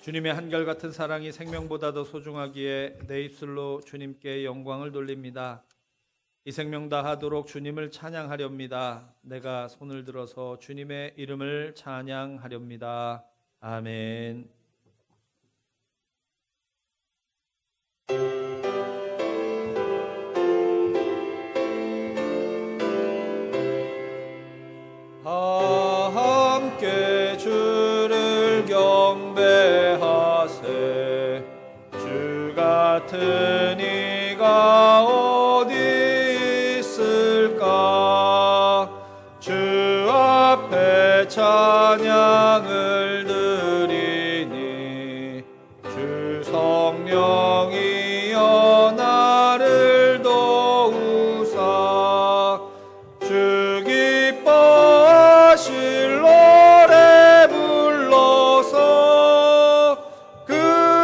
주님의 한결같은 사랑이 생명보다 더 소중하기에 내 입술로 주님께 영광을 돌립니다. 이 생명 다하도록 주님을 찬양하렵니다. 내가 손을 들어서 주님의 이름을 찬양하렵니다. 아멘. 함께 주를 경배하세. 주 같은 이가 어디 있을까. 주 앞에 찬양을 드리니 주 성령이여 나를 도우사. 주 기뻐하실 노래 불러서 그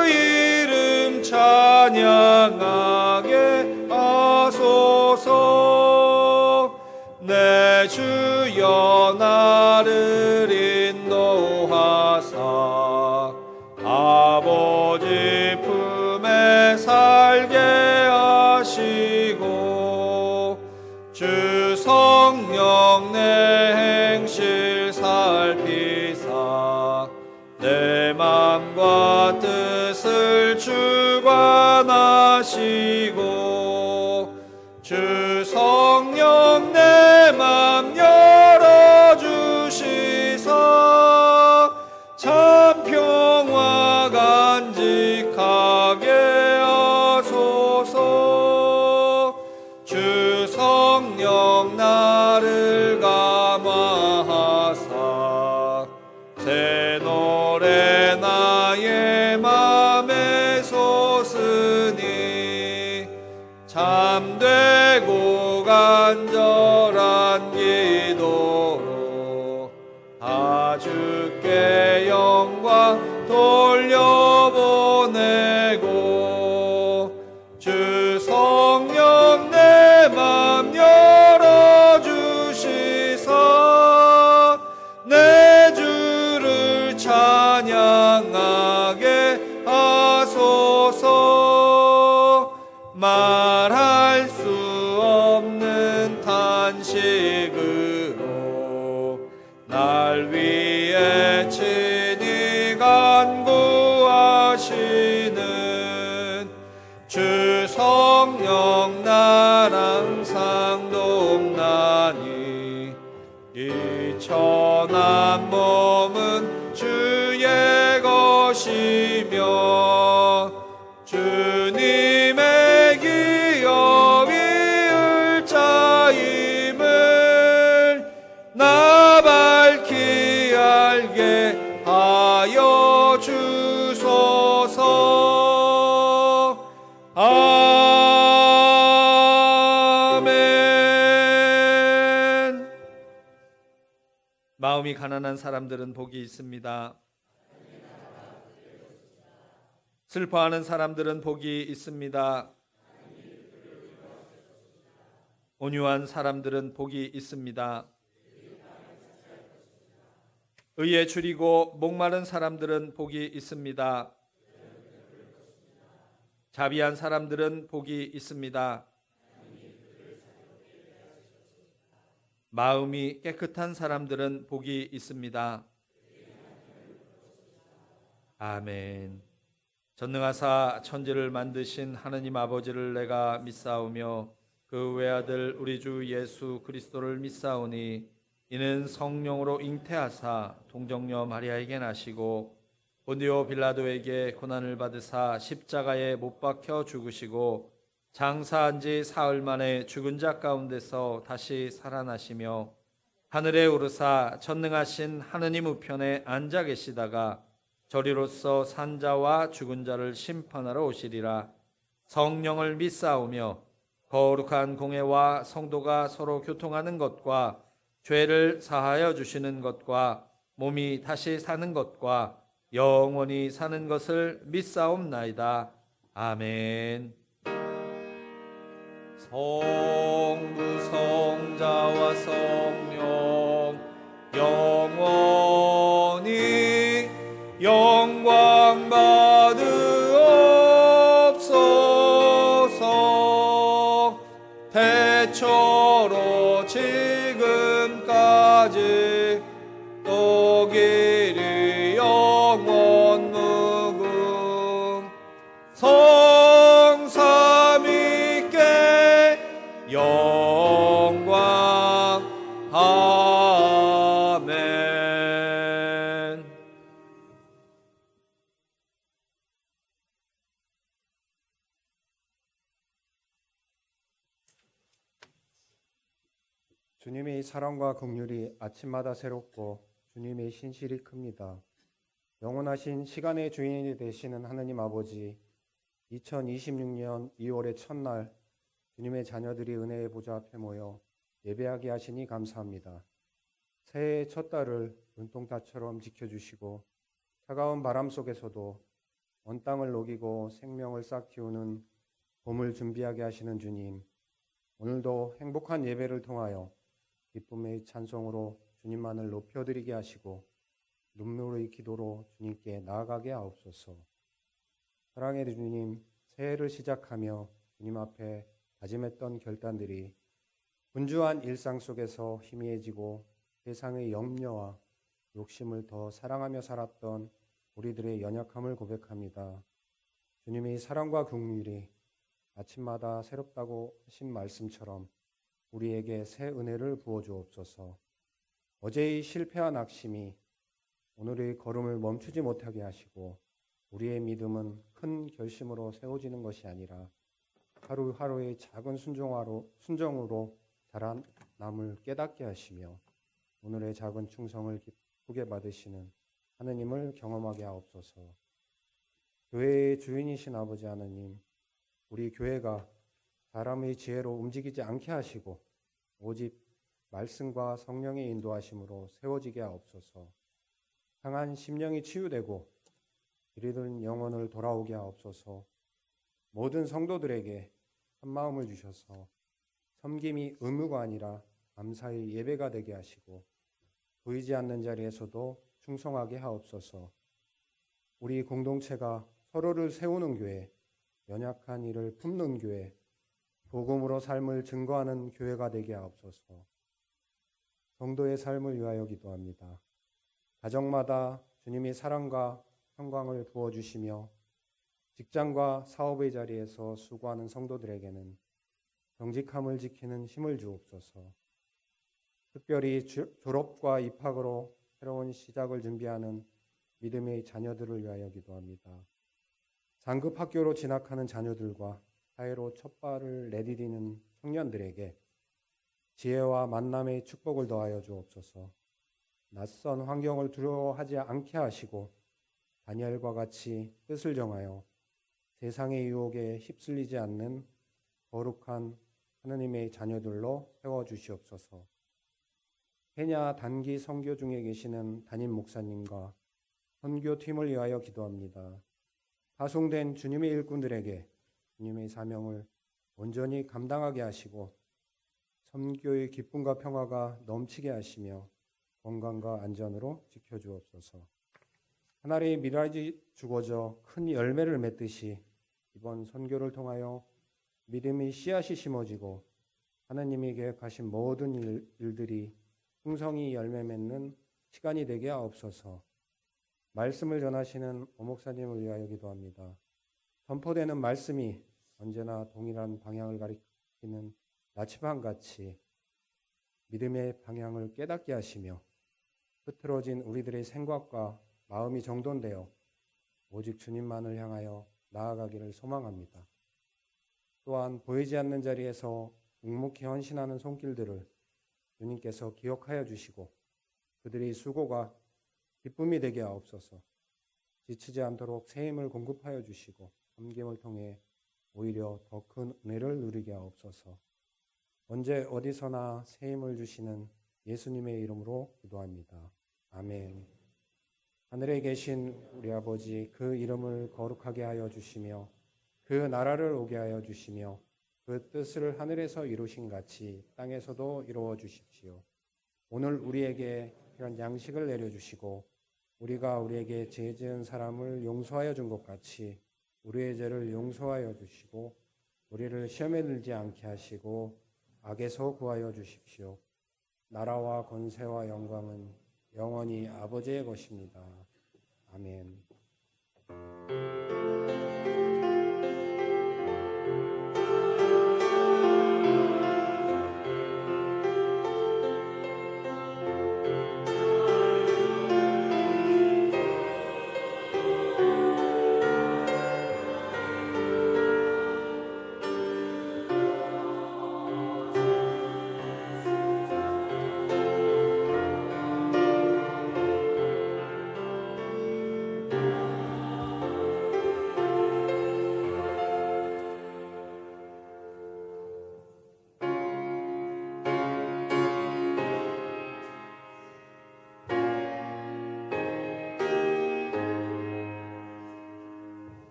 이름 찬양하게 하소서. 내 주여 나를 인도하사 아버지 품에 살게 하시고 주 성령 내 행실 살피사 내 맘과 뜻을 주관하시고 주 성령 내 맘 열어주시사 참 평화 간직하게 하소서. 주 성령 나를 감화하사 새 노래 나의 맘에 솟으니 참되고 간절한 기도로 다 주께 영광 돌려보내고 주 성령 내 맘 열어주시사 내 주를 찬양하게 하소서. 말할 수 없는 탄식으로 날 위해 친히 간구하시는 주 성령 날 항상 돕나니 이 천한 몸은 주의 것이며 주님의 기업이 을자임을 나 밝히 알게 하여 주소서. 아멘. 마음이 가난한 사람들은 복이 있습니다. 슬퍼하는 사람들은 복이 있습니다. 온유한 사람들은 복이 있습니다. 의에 줄이고 목마른 사람들은 복이 있습니다. 자비한 사람들은 복이 있습니다. 마음이 깨끗한 사람들은 복이 있습니다. 아멘. 전능하사 천지를 만드신 하느님 아버지를 내가 믿사오며 그 외아들 우리 주 예수 그리스도를 믿사오니 이는 성령으로 잉태하사 동정녀 마리아에게 나시고 본디오 빌라도에게 고난을 받으사 십자가에 못 박혀 죽으시고 장사한 지 사흘 만에 죽은 자 가운데서 다시 살아나시며 하늘에 오르사 전능하신 하느님 우편에 앉아 계시다가 저리로서 산자와 죽은 자를 심판하러 오시리라. 성령을 믿사오며 거룩한 공회와 성도가 서로 교통하는 것과 죄를 사하여 주시는 것과 몸이 다시 사는 것과 영원히 사는 것을 믿사옵나이다. 아멘. 성부 성자와 성령 영원히 영광 처음부터 지금까지 또 길이 영원 무궁 성삼위께 영광 아멘. 주님의 사랑과 긍휼이 아침마다 새롭고 주님의 신실이 큽니다. 영원하신 시간의 주인이 되시는 하느님 아버지, 2026년 2월의 첫날 주님의 자녀들이 은혜의 보좌 앞에 모여 예배하게 하시니 감사합니다. 새해의 첫 달을 눈동자처럼 지켜주시고 차가운 바람 속에서도 온 땅을 녹이고 생명을 싹 틔우는 봄을 준비하게 하시는 주님, 오늘도 행복한 예배를 통하여 기쁨의 찬송으로 주님만을 높여드리게 하시고 눈물의 기도로 주님께 나아가게 하옵소서. 사랑의 주님, 새해를 시작하며 주님 앞에 다짐했던 결단들이 분주한 일상 속에서 희미해지고 세상의 염려와 욕심을 더 사랑하며 살았던 우리들의 연약함을 고백합니다. 주님의 사랑과 긍휼이 아침마다 새롭다고 하신 말씀처럼 우리에게 새 은혜를 부어주옵소서. 어제의 실패와 낙심이 오늘의 걸음을 멈추지 못하게 하시고 우리의 믿음은 큰 결심으로 세워지는 것이 아니라 하루하루의 작은 순종으로 자라남을 깨닫게 하시며 오늘의 작은 충성을 기쁘게 받으시는 하느님을 경험하게 하옵소서. 교회의 주인이신 아버지 하느님, 우리 교회가 사람의 지혜로 움직이지 않게 하시고 오직 말씀과 성령의 인도하심으로 세워지게 하옵소서. 상한 심령이 치유되고 길이든 영혼을 돌아오게 하옵소서. 모든 성도들에게 한 마음을 주셔서 섬김이 의무가 아니라 감사의 예배가 되게 하시고 보이지 않는 자리에서도 충성하게 하옵소서. 우리 공동체가 서로를 세우는 교회, 연약한 이를 품는 교회, 복음으로 삶을 증거하는 교회가 되게 하옵소서. 성도의 삶을 위하여 기도합니다. 가정마다 주님의 사랑과 평강을 부어주시며 직장과 사업의 자리에서 수고하는 성도들에게는 정직함을 지키는 힘을 주옵소서. 특별히 졸업과 입학으로 새로운 시작을 준비하는 믿음의 자녀들을 위하여 기도합니다. 상급 학교로 진학하는 자녀들과 사회로 첫 발을 내디디는 청년들에게 지혜와 만남의 축복을 더하여 주옵소서. 낯선 환경을 두려워하지 않게 하시고 다니엘과 같이 뜻을 정하여 세상의 유혹에 휩쓸리지 않는 거룩한 하느님의 자녀들로 세워주시옵소서. 케냐 단기 선교 중에 계시는 담임 목사님과 선교팀을 위하여 기도합니다. 파송된 주님의 일꾼들에게 주님의 사명을 온전히 감당하게 하시고 선교의 기쁨과 평화가 넘치게 하시며 건강과 안전으로 지켜주옵소서. 하나님의 미랄이 죽어져 큰 열매를 맺듯이 이번 선교를 통하여 믿음의 씨앗이 심어지고 하나님이 계획하신 모든 일들이 풍성히 열매 맺는 시간이 되게 하옵소서. 말씀을 전하시는 오목사님을 위하여 기도합니다. 선포되는 말씀이 언제나 동일한 방향을 가리키는 나치반같이 믿음의 방향을 깨닫게 하시며 흐트러진 우리들의 생각과 마음이 정돈되어 오직 주님만을 향하여 나아가기를 소망합니다. 또한 보이지 않는 자리에서 묵묵히 헌신하는 손길들을 주님께서 기억하여 주시고 그들의 수고가 기쁨이 되게 하옵소서. 지치지 않도록 새 힘을 공급하여 주시고 섬김을 통해 오히려 더 큰 은혜를 누리게 하옵소서. 언제 어디서나 새 힘을 주시는 예수님의 이름으로 기도합니다. 아멘. 하늘에 계신 우리 아버지, 그 이름을 거룩하게 하여 주시며 그 나라를 오게 하여 주시며 그 뜻을 하늘에서 이루신 같이 땅에서도 이루어 주십시오. 오늘 우리에게 이런 양식을 내려주시고 우리가 우리에게 죄 지은 사람을 용서하여 준 것 같이 우리의 죄를 용서하여 주시고 우리를 시험에 들지 않게 하시고 악에서 구하여 주십시오. 나라와 권세와 영광은 영원히 아버지의 것입니다. 아멘.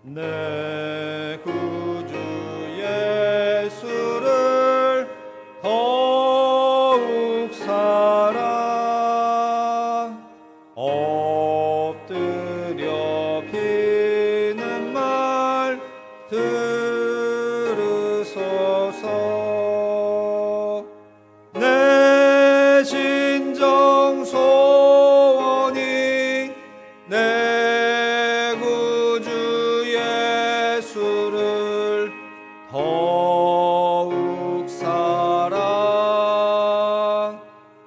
내 구주 예수를 더욱 사랑 엎드려 비는 말 들으소서. 내 진정 소원이 내 구주 예수를 더욱 사랑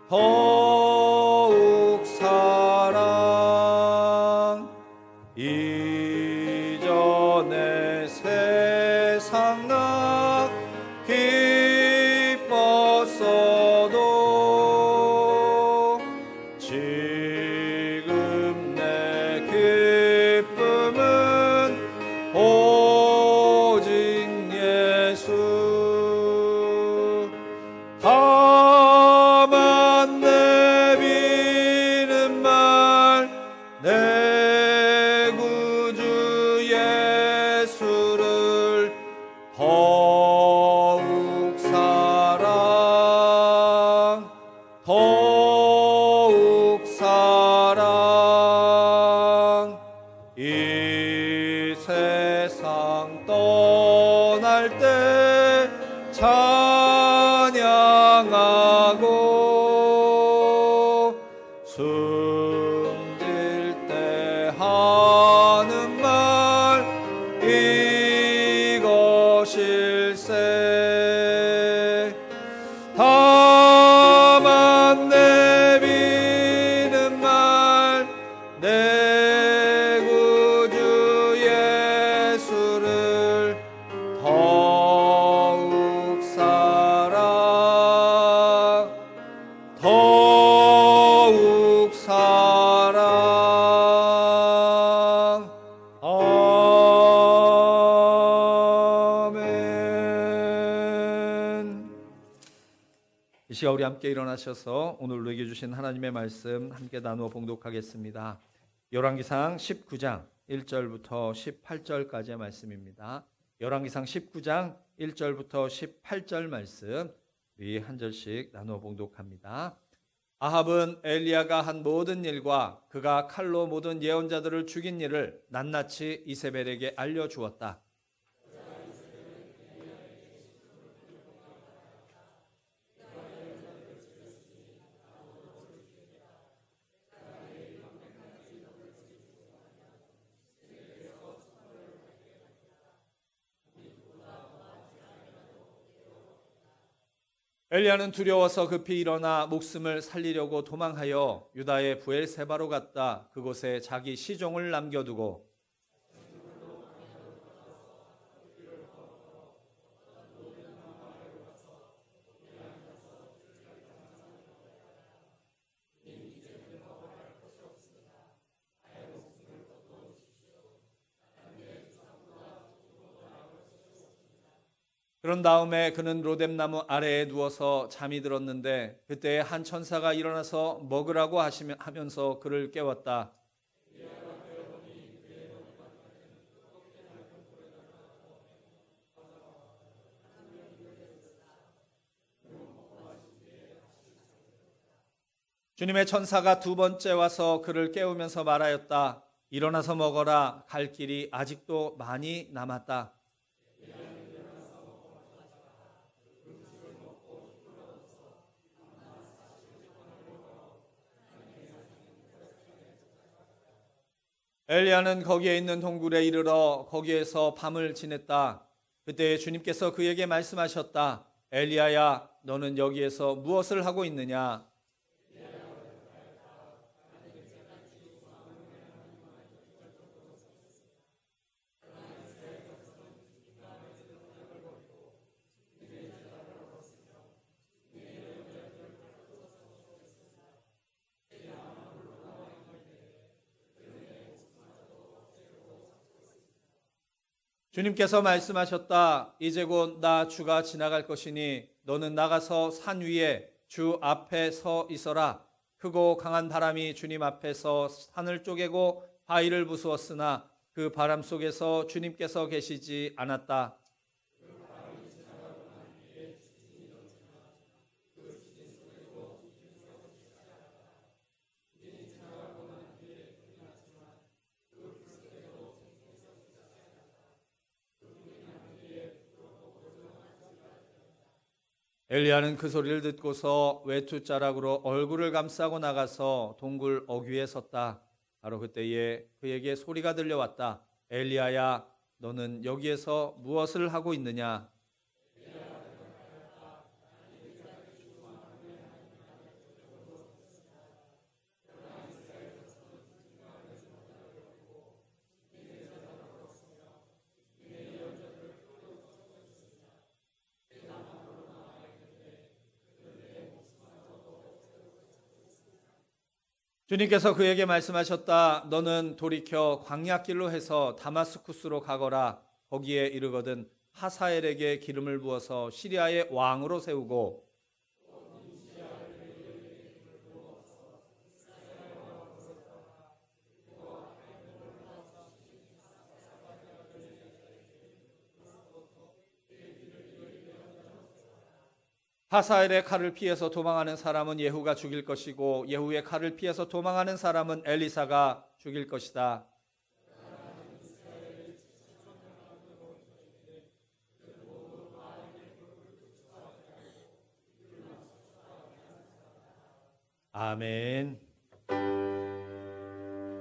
더욱 사랑. 이전에 세상 나 기뻤어도 지금 내 기쁨은 오직 예수. 다만 내비는 말 내 구주 예수를 더욱 사랑 더욱 사랑. 이 세상 떠날 때 찬양하고 숨질 때 하는 말 이것일세. 다만 내비는 말 내 구주 예수를 더욱 사랑 더욱 사랑. 아멘. 이 시간 우리 함께 일어나셔서 오늘 우리에게 주신 하나님의 말씀 함께 나누어 봉독하겠습니다. 열왕기상 19장 1절부터 18절까지의 말씀입니다. 열왕기상 19장 1절부터 18절 말씀 우리 한 절씩 나누어 봉독합니다. 아합은 엘리야가 한 모든 일과 그가 칼로 모든 예언자들을 죽인 일을 낱낱이 이세벨에게 알려주었다. 엘리야는 두려워서 급히 일어나 목숨을 살리려고 도망하여 유다의 브엘세바로 갔다. 그곳에 자기 시종을 남겨두고 그런 다음에 그는 로뎀나무 아래에 누워서 잠이 들었는데 그때 한 천사가 일어나서 먹으라고 하면서 그를 깨웠다. 주님의 천사가 두 번째 와서 그를 깨우면서 말하였다. 일어나서 먹어라. 갈 길이 아직도 많이 남았다. 엘리야는 거기에 있는 동굴에 이르러 거기에서 밤을 지냈다. 그때 주님께서 그에게 말씀하셨다. 엘리야야, 너는 여기에서 무엇을 하고 있느냐? 주님께서 말씀하셨다. 이제 곧 나 주가 지나갈 것이니 너는 나가서 산 위에 주 앞에 서 있어라. 크고 강한 바람이 주님 앞에서 산을 쪼개고 바위를 부수었으나 그 바람 속에서 주님께서 계시지 않았다. 엘리야는 그 소리를 듣고서 외투자락으로 얼굴을 감싸고 나가서 동굴 어귀에 섰다. 바로 그때에 그에게 소리가 들려왔다. 엘리야야, 너는 여기에서 무엇을 하고 있느냐? 주님께서 그에게 말씀하셨다. 너는 돌이켜 광야길로 해서 다마스쿠스로 가거라. 거기에 이르거든 하사엘에게 기름을 부어서 시리아의 왕으로 세우고 하사엘의 칼을 피해서 도망하는 사람은 예후가 죽일 것이고 예후의 칼을 피해서 도망하는 사람은 엘리사가 죽일 것이다. 아멘.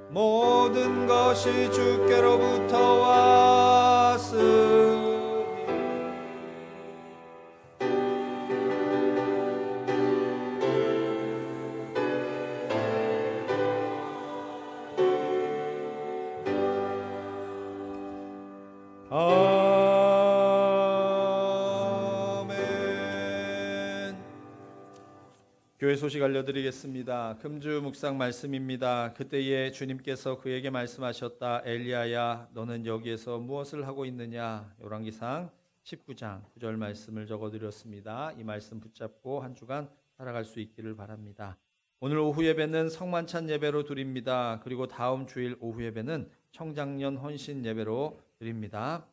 모든 것이 주께로부터 왔으니 아멘. 교회 소식 알려드리겠습니다. 금주 묵상 말씀입니다. 그때에 주님께서 그에게 말씀하셨다. 엘리야야, 너는 여기에서 무엇을 하고 있느냐? 열왕기상 19장 9절 말씀을 적어드렸습니다. 이 말씀 붙잡고 한 주간 살아갈 수 있기를 바랍니다. 오늘 오후 예배는 성만찬 예배로 드립니다. 그리고 다음 주일 오후 예배는 청장년 헌신 예배로 드립니다.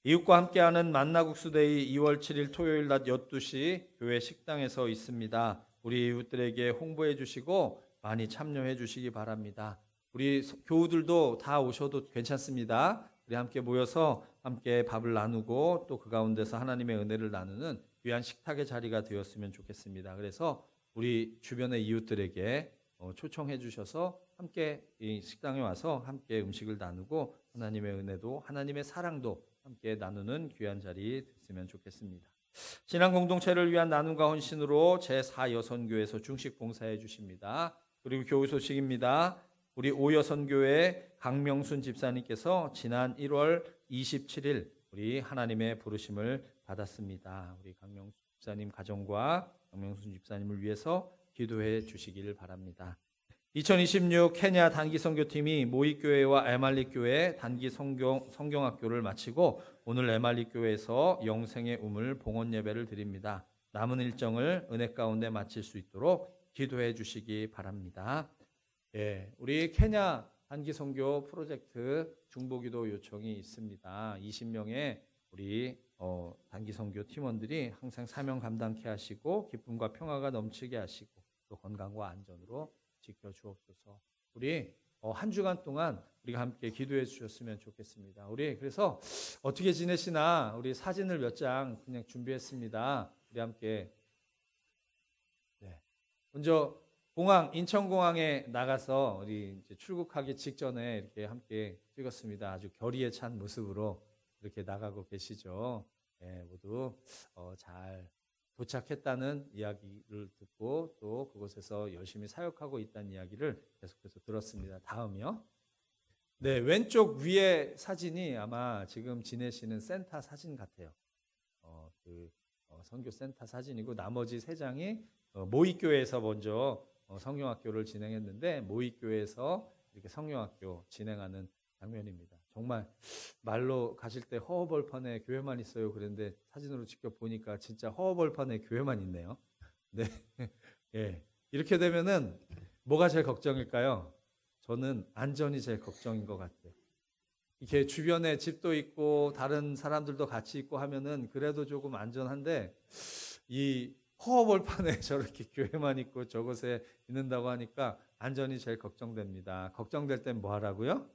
이웃과 함께하는 만나국수데이 2월 7일 토요일 낮 12시 교회 식당에서 있습니다. 우리 이웃들에게 홍보해 주시고 많이 참여해 주시기 바랍니다. 우리 교우들도 다 오셔도 괜찮습니다. 우리 함께 모여서 함께 밥을 나누고 또 그 가운데서 하나님의 은혜를 나누는 귀한 식탁의 자리가 되었으면 좋겠습니다. 그래서 우리 주변의 이웃들에게 초청해 주셔서 함께 이 식당에 와서 함께 음식을 나누고 하나님의 은혜도 하나님의 사랑도 함께 나누는 귀한 자리 됐으면 좋겠습니다. 신앙 공동체를 위한 나눔과 헌신으로 제4여선교회에서 중식 봉사해 주십니다. 그리고 교우 소식입니다. 우리 오여선교회 강명순 집사님께서 지난 1월 27일 우리 하나님의 부르심을 받았습니다. 우리 강명순 집사님 가정과 강명순 집사님을 위해서 기도해 주시기를 바랍니다. 2026 케냐 단기 선교팀이 모이교회와 에말리 교회 단기 성경학교를 마치고 오늘 에말리 교회에서 영생의 우물 봉헌 예배를 드립니다. 남은 일정을 은혜 가운데 마칠 수 있도록 기도해 주시기 바랍니다. 예, 우리 케냐 단기 선교 프로젝트 중보기도 요청이 있습니다. 20명의 우리 단기 선교 팀원들이 항상 사명 감당케 하시고 기쁨과 평화가 넘치게 하시고 또 건강과 안전으로 지켜 주옵소서. 우리 한 주간 동안 우리가 함께 기도해 주셨으면 좋겠습니다. 우리 그래서 어떻게 지내시나 우리 사진을 몇 장 그냥 준비했습니다. 우리 함께 먼저 인천공항에 나가서 우리 이제 출국하기 직전에 이렇게 함께 찍었습니다. 아주 결의에 찬 모습으로 이렇게 나가고 계시죠. 예, 모두 잘 도착했다는 이야기를 듣고 또 그곳에서 열심히 사역하고 있다는 이야기를 계속해서 들었습니다. 다음이요. 네, 왼쪽 위에 사진이 아마 지금 지내시는 센터 사진 같아요. 선교 센터 사진이고 나머지 세 장이 모의교회에서 먼저 성경학교를 진행했는데 모의교회에서 이렇게 성경학교 진행하는 장면입니다. 정말 말로 가실 때 허허벌판에 교회만 있어요. 그런데 사진으로 직접 보니까 진짜 허허벌판에 교회만 있네요. 네, 예, 이렇게 되면은 뭐가 제일 걱정일까요? 저는 안전이 제일 걱정인 것 같아요. 이렇게 주변에 집도 있고 다른 사람들도 같이 있고 하면은 그래도 조금 안전한데 이 허허벌판에 저렇게 교회만 있고 저곳에 있는다고 하니까 안전이 제일 걱정됩니다. 걱정될 땐 뭐 하라고요?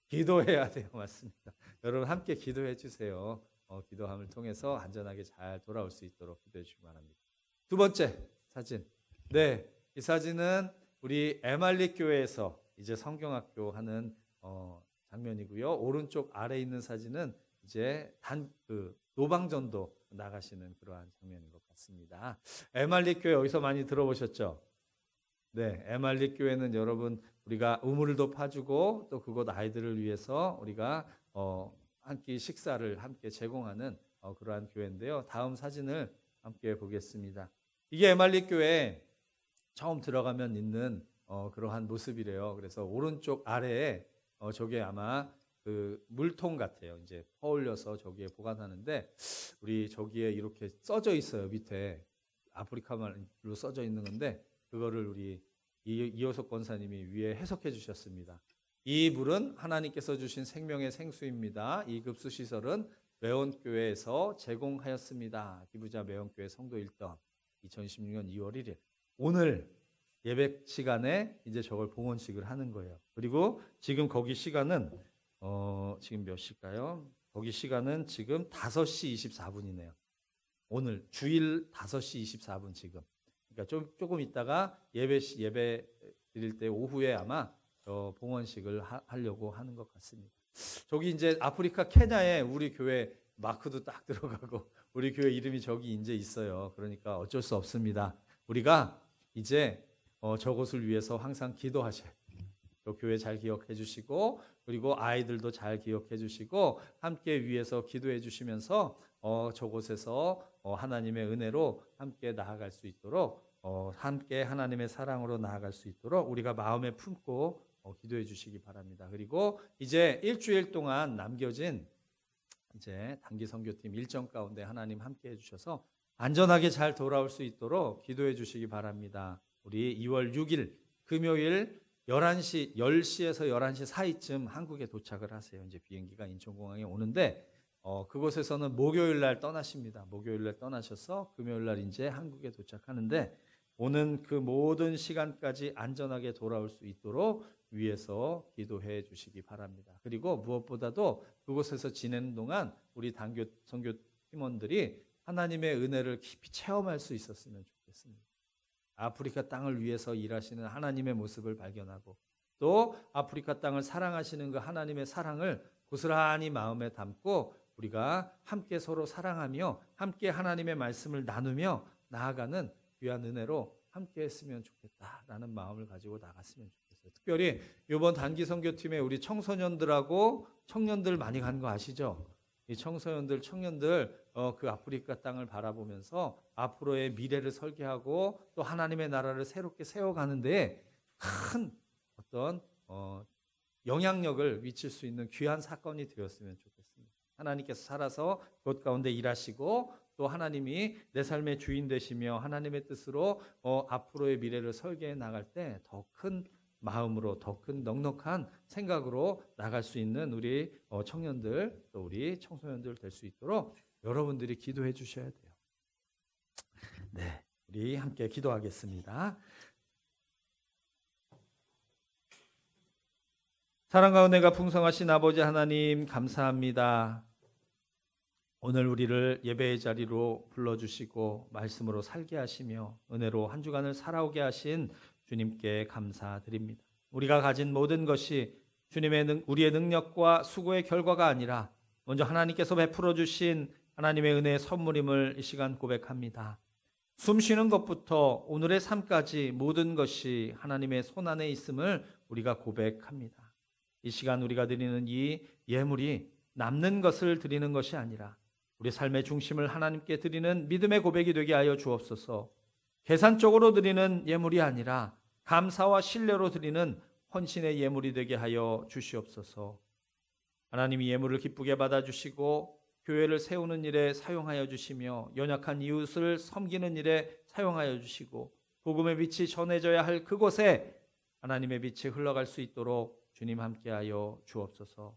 기도해야 돼요. 맞습니다. 여러분 함께 기도해 주세요. 기도함을 통해서 안전하게 잘 돌아올 수 있도록 기도해 주시기 바랍니다. 두 번째 사진. 네, 이 사진은 우리 에말리 교회에서 이제 성경학교 하는 장면이고요. 오른쪽 아래에 있는 사진은 이제 노방전도 나가시는 그러한 장면인 것 같습니다. 에말리 교회 어디서 많이 들어보셨죠? 네, 에말리 교회는 여러분 우리가 우물도 파주고 또 그곳 아이들을 위해서 우리가 한 끼 식사를 함께 제공하는 그러한 교회인데요. 다음 사진을 함께 보겠습니다. 이게 에말리 교회 처음 들어가면 있는 그러한 모습이래요. 그래서 오른쪽 아래에 저게 아마 그 물통 같아요. 이제 퍼올려서 저기에 보관하는데 우리 저기에 이렇게 써져 있어요. 밑에 아프리카말로 써져 있는 건데 그거를 우리 이호석 권사님이 위에 해석해 주셨습니다. 이 물은 하나님께서 주신 생명의 생수입니다. 이 급수 시설은 매원교회에서 제공하였습니다. 기부자 매원교회 성도 1던 2016년 2월 1일 오늘 예배 시간에 이제 저걸 봉헌식을 하는 거예요. 그리고 지금 거기 시간은 지금 몇 시일까요? 거기 시간은 지금 5시 24분이네요. 오늘 주일 5시 24분 지금. 그러니까 조금 있다가 예배 드릴 때 오후에 아마 봉헌식을 하려고 하는 것 같습니다. 저기 이제 아프리카 케냐에 우리 교회 마크도 딱 들어가고 우리 교회 이름이 저기 이제 있어요. 그러니까 어쩔 수 없습니다. 우리가 이제 저곳을 위해서 항상 기도하셔야 돼요. 교회 잘 기억해 주시고 그리고 아이들도 잘 기억해 주시고 함께 위해서 기도해 주시면서 저곳에서 하나님의 은혜로 함께 나아갈 수 있도록 함께 하나님의 사랑으로 나아갈 수 있도록 우리가 마음에 품고 기도해 주시기 바랍니다. 그리고 이제 일주일 동안 남겨진 이제 단기 선교팀 일정 가운데 하나님 함께 해주셔서 안전하게 잘 돌아올 수 있도록 기도해 주시기 바랍니다. 우리 2월 6일 금요일 10시에서 11시 사이쯤 한국에 도착을 하세요. 이제 비행기가 인천공항에 오는데 그곳에서는 목요일 날 떠나십니다. 목요일 날 떠나셔서 금요일 날 이제 한국에 도착하는데 오는 그 모든 시간까지 안전하게 돌아올 수 있도록 위에서 기도해 주시기 바랍니다. 그리고 무엇보다도 그곳에서 지내는 동안 우리 단교 선교 팀원들이 하나님의 은혜를 깊이 체험할 수 있었으면 좋겠습니다. 아프리카 땅을 위해서 일하시는 하나님의 모습을 발견하고 또 아프리카 땅을 사랑하시는 그 하나님의 사랑을 고스란히 마음에 담고 우리가 함께 서로 사랑하며 함께 하나님의 말씀을 나누며 나아가는 귀한 은혜로 함께 했으면 좋겠다라는 마음을 가지고 나갔으면 좋겠어요. 특별히 이번 단기 선교팀에 우리 청소년들하고 청년들 많이 간 거 아시죠? 이 청소년들, 청년들 그 아프리카 땅을 바라보면서 앞으로의 미래를 설계하고 또 하나님의 나라를 새롭게 세워가는데 큰 어떤 영향력을 미칠 수 있는 귀한 사건이 되었으면 좋겠습니다. 하나님께서 살아서 그것 가운데 일하시고 또 하나님이 내 삶의 주인 되시며 하나님의 뜻으로 앞으로의 미래를 설계해 나갈 때 더 큰 마음으로 더 큰 넉넉한 생각으로 나갈 수 있는 우리 청년들 또 우리 청소년들 될 수 있도록 여러분들이 기도해 주셔야 돼요. 네, 우리 함께 기도하겠습니다. 사랑과 은혜가 풍성하신 아버지 하나님 감사합니다. 오늘 우리를 예배의 자리로 불러주시고 말씀으로 살게 하시며 은혜로 한 주간을 살아오게 하신 주님께 감사드립니다. 우리가 가진 모든 것이 우리의 능력과 수고의 결과가 아니라 먼저 하나님께서 베풀어 주신 하나님의 은혜의 선물임을 이 시간 고백합니다. 숨 쉬는 것부터 오늘의 삶까지 모든 것이 하나님의 손안에 있음을 우리가 고백합니다. 이 시간 우리가 드리는 이 예물이 남는 것을 드리는 것이 아니라 우리 삶의 중심을 하나님께 드리는 믿음의 고백이 되게 하여 주옵소서. 계산적으로 드리는 예물이 아니라 감사와 신뢰로 드리는 헌신의 예물이 되게 하여 주시옵소서. 하나님이 예물을 기쁘게 받아주시고 교회를 세우는 일에 사용하여 주시며 연약한 이웃을 섬기는 일에 사용하여 주시고 복음의 빛이 전해져야 할 그곳에 하나님의 빛이 흘러갈 수 있도록 주님 함께하여 주옵소서.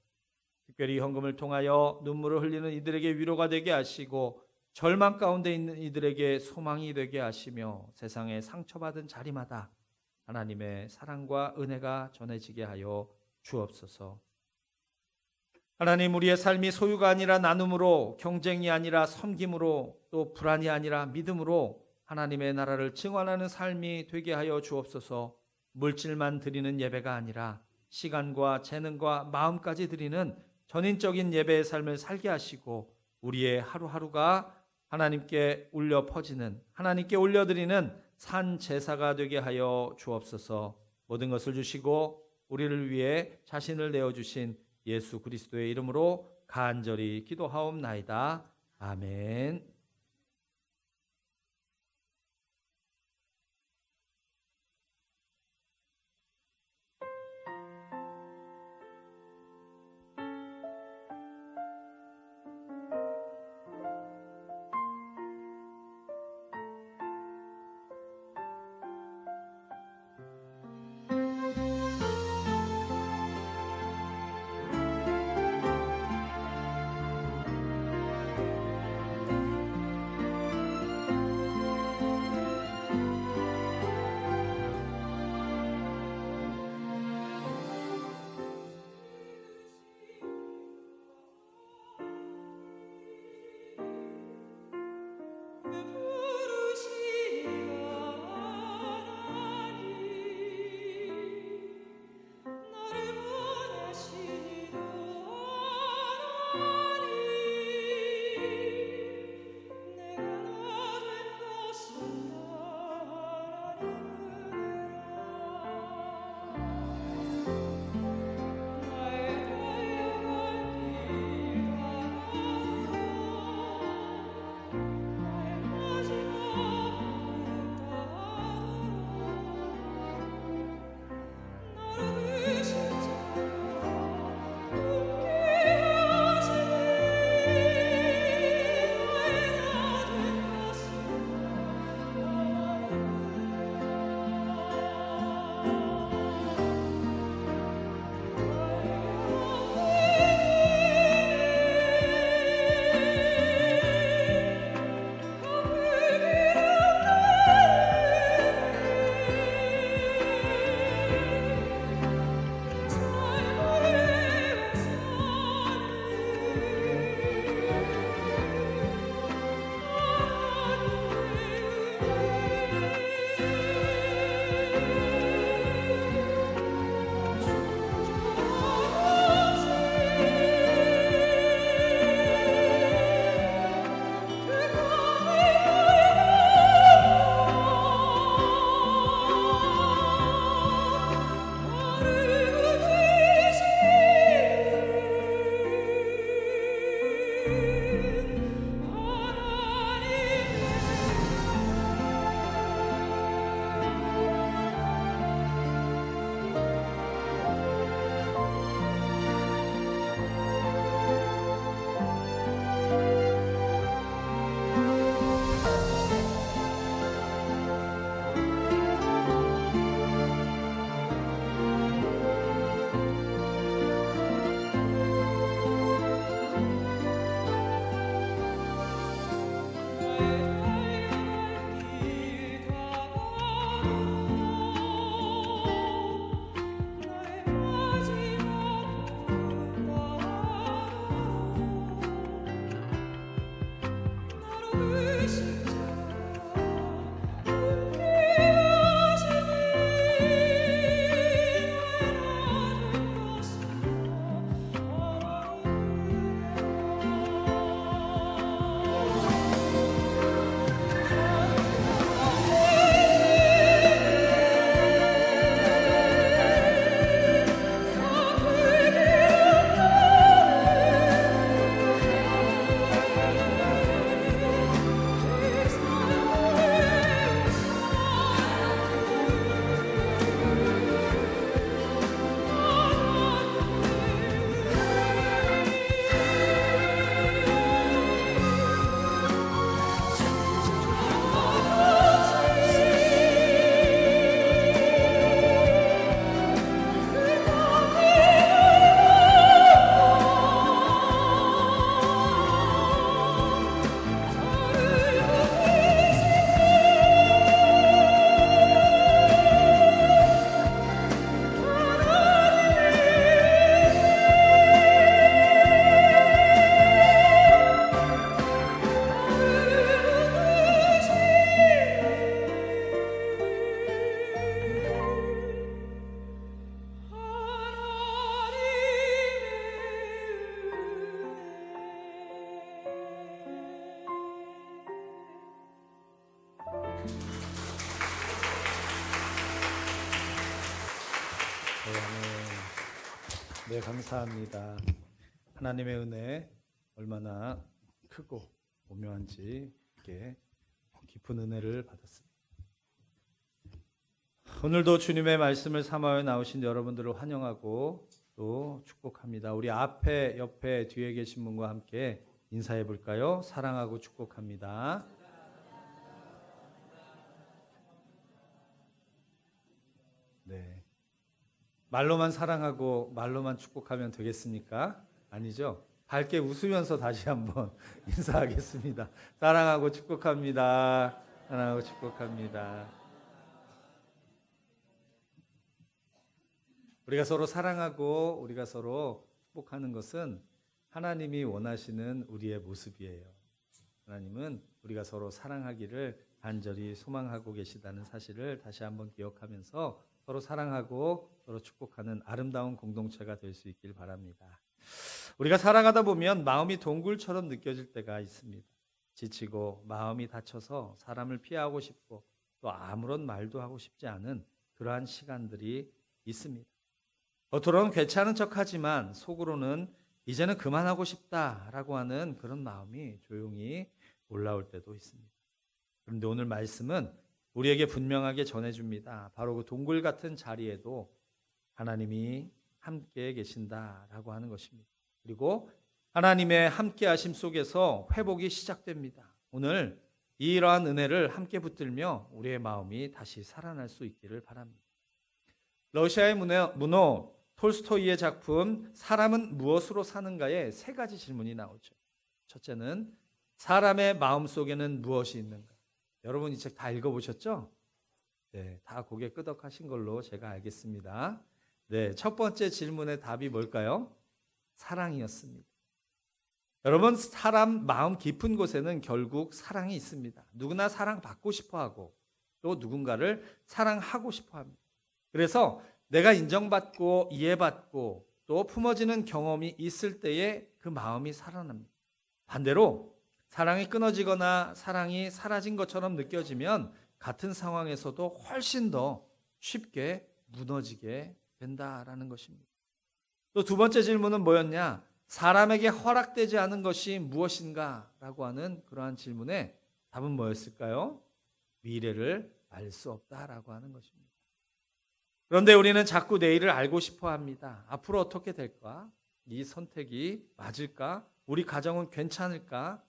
특별히 헌금을 통하여 눈물을 흘리는 이들에게 위로가 되게 하시고 절망 가운데 있는 이들에게 소망이 되게 하시며 세상에 상처받은 자리마다 하나님의 사랑과 은혜가 전해지게 하여 주옵소서. 하나님, 우리의 삶이 소유가 아니라 나눔으로, 경쟁이 아니라 섬김으로, 또 불안이 아니라 믿음으로 하나님의 나라를 증언하는 삶이 되게 하여 주옵소서. 물질만 드리는 예배가 아니라 시간과 재능과 마음까지 드리는 전인적인 예배의 삶을 살게 하시고 우리의 하루하루가 하나님께 울려 퍼지는, 하나님께 올려드리는 산 제사가 되게 하여 주옵소서. 모든 것을 주시고 우리를 위해 자신을 내어주신 예수 그리스도의 이름으로 간절히 기도하옵나이다. 아멘. 네, 감사합니다. 하나님의 은혜 얼마나 크고 오묘한지 이렇게 깊은 은혜를 받았습니다. 오늘도 주님의 말씀을 삼아여 나오신 여러분들을 환영하고 또 축복합니다. 우리 앞에, 옆에, 뒤에 계신 분과 함께 인사해 볼까요? 사랑하고 축복합니다. 네. 말로만 사랑하고 말로만 축복하면 되겠습니까? 아니죠. 밝게 웃으면서 다시 한번 인사하겠습니다. 사랑하고 축복합니다. 사랑하고 축복합니다. 우리가 서로 사랑하고 우리가 서로 축복하는 것은 하나님이 원하시는 우리의 모습이에요. 하나님은 우리가 서로 사랑하기를 간절히 소망하고 계시다는 사실을 다시 한번 기억하면서 서로 사랑하고 서로 축복하는 아름다운 공동체가 될 수 있길 바랍니다. 우리가 살아가다 보면 마음이 동굴처럼 느껴질 때가 있습니다. 지치고 마음이 다쳐서 사람을 피하고 싶고 또 아무런 말도 하고 싶지 않은 그러한 시간들이 있습니다. 겉으로는 괜찮은 척하지만 속으로는 이제는 그만하고 싶다라고 하는 그런 마음이 조용히 올라올 때도 있습니다. 그런데 오늘 말씀은 우리에게 분명하게 전해줍니다. 바로 그 동굴 같은 자리에도 하나님이 함께 계신다라고 하는 것입니다. 그리고 하나님의 함께 하심 속에서 회복이 시작됩니다. 오늘 이러한 은혜를 함께 붙들며 우리의 마음이 다시 살아날 수 있기를 바랍니다. 러시아의 문호 톨스토이의 작품 사람은 무엇으로 사는가에 세 가지 질문이 나오죠. 첫째는 사람의 마음속에는 무엇이 있는가? 여러분 이 책 다 읽어보셨죠? 네, 다 고개 끄덕하신 걸로 제가 알겠습니다. 네, 첫 번째 질문의 답이 뭘까요? 사랑이었습니다. 여러분 사람 마음 깊은 곳에는 결국 사랑이 있습니다. 누구나 사랑받고 싶어하고 또 누군가를 사랑하고 싶어합니다. 그래서 내가 인정받고 이해받고 또 품어지는 경험이 있을 때에 그 마음이 살아납니다. 반대로 사랑이 끊어지거나 사랑이 사라진 것처럼 느껴지면 같은 상황에서도 훨씬 더 쉽게 무너지게 된다라는 것입니다. 또 두 번째 질문은 뭐였냐? 사람에게 허락되지 않은 것이 무엇인가? 라고 하는 그러한 질문에 답은 뭐였을까요? 미래를 알 수 없다라고 하는 것입니다. 그런데 우리는 자꾸 내일을 알고 싶어 합니다. 앞으로 어떻게 될까? 이 선택이 맞을까? 우리 가정은 괜찮을까?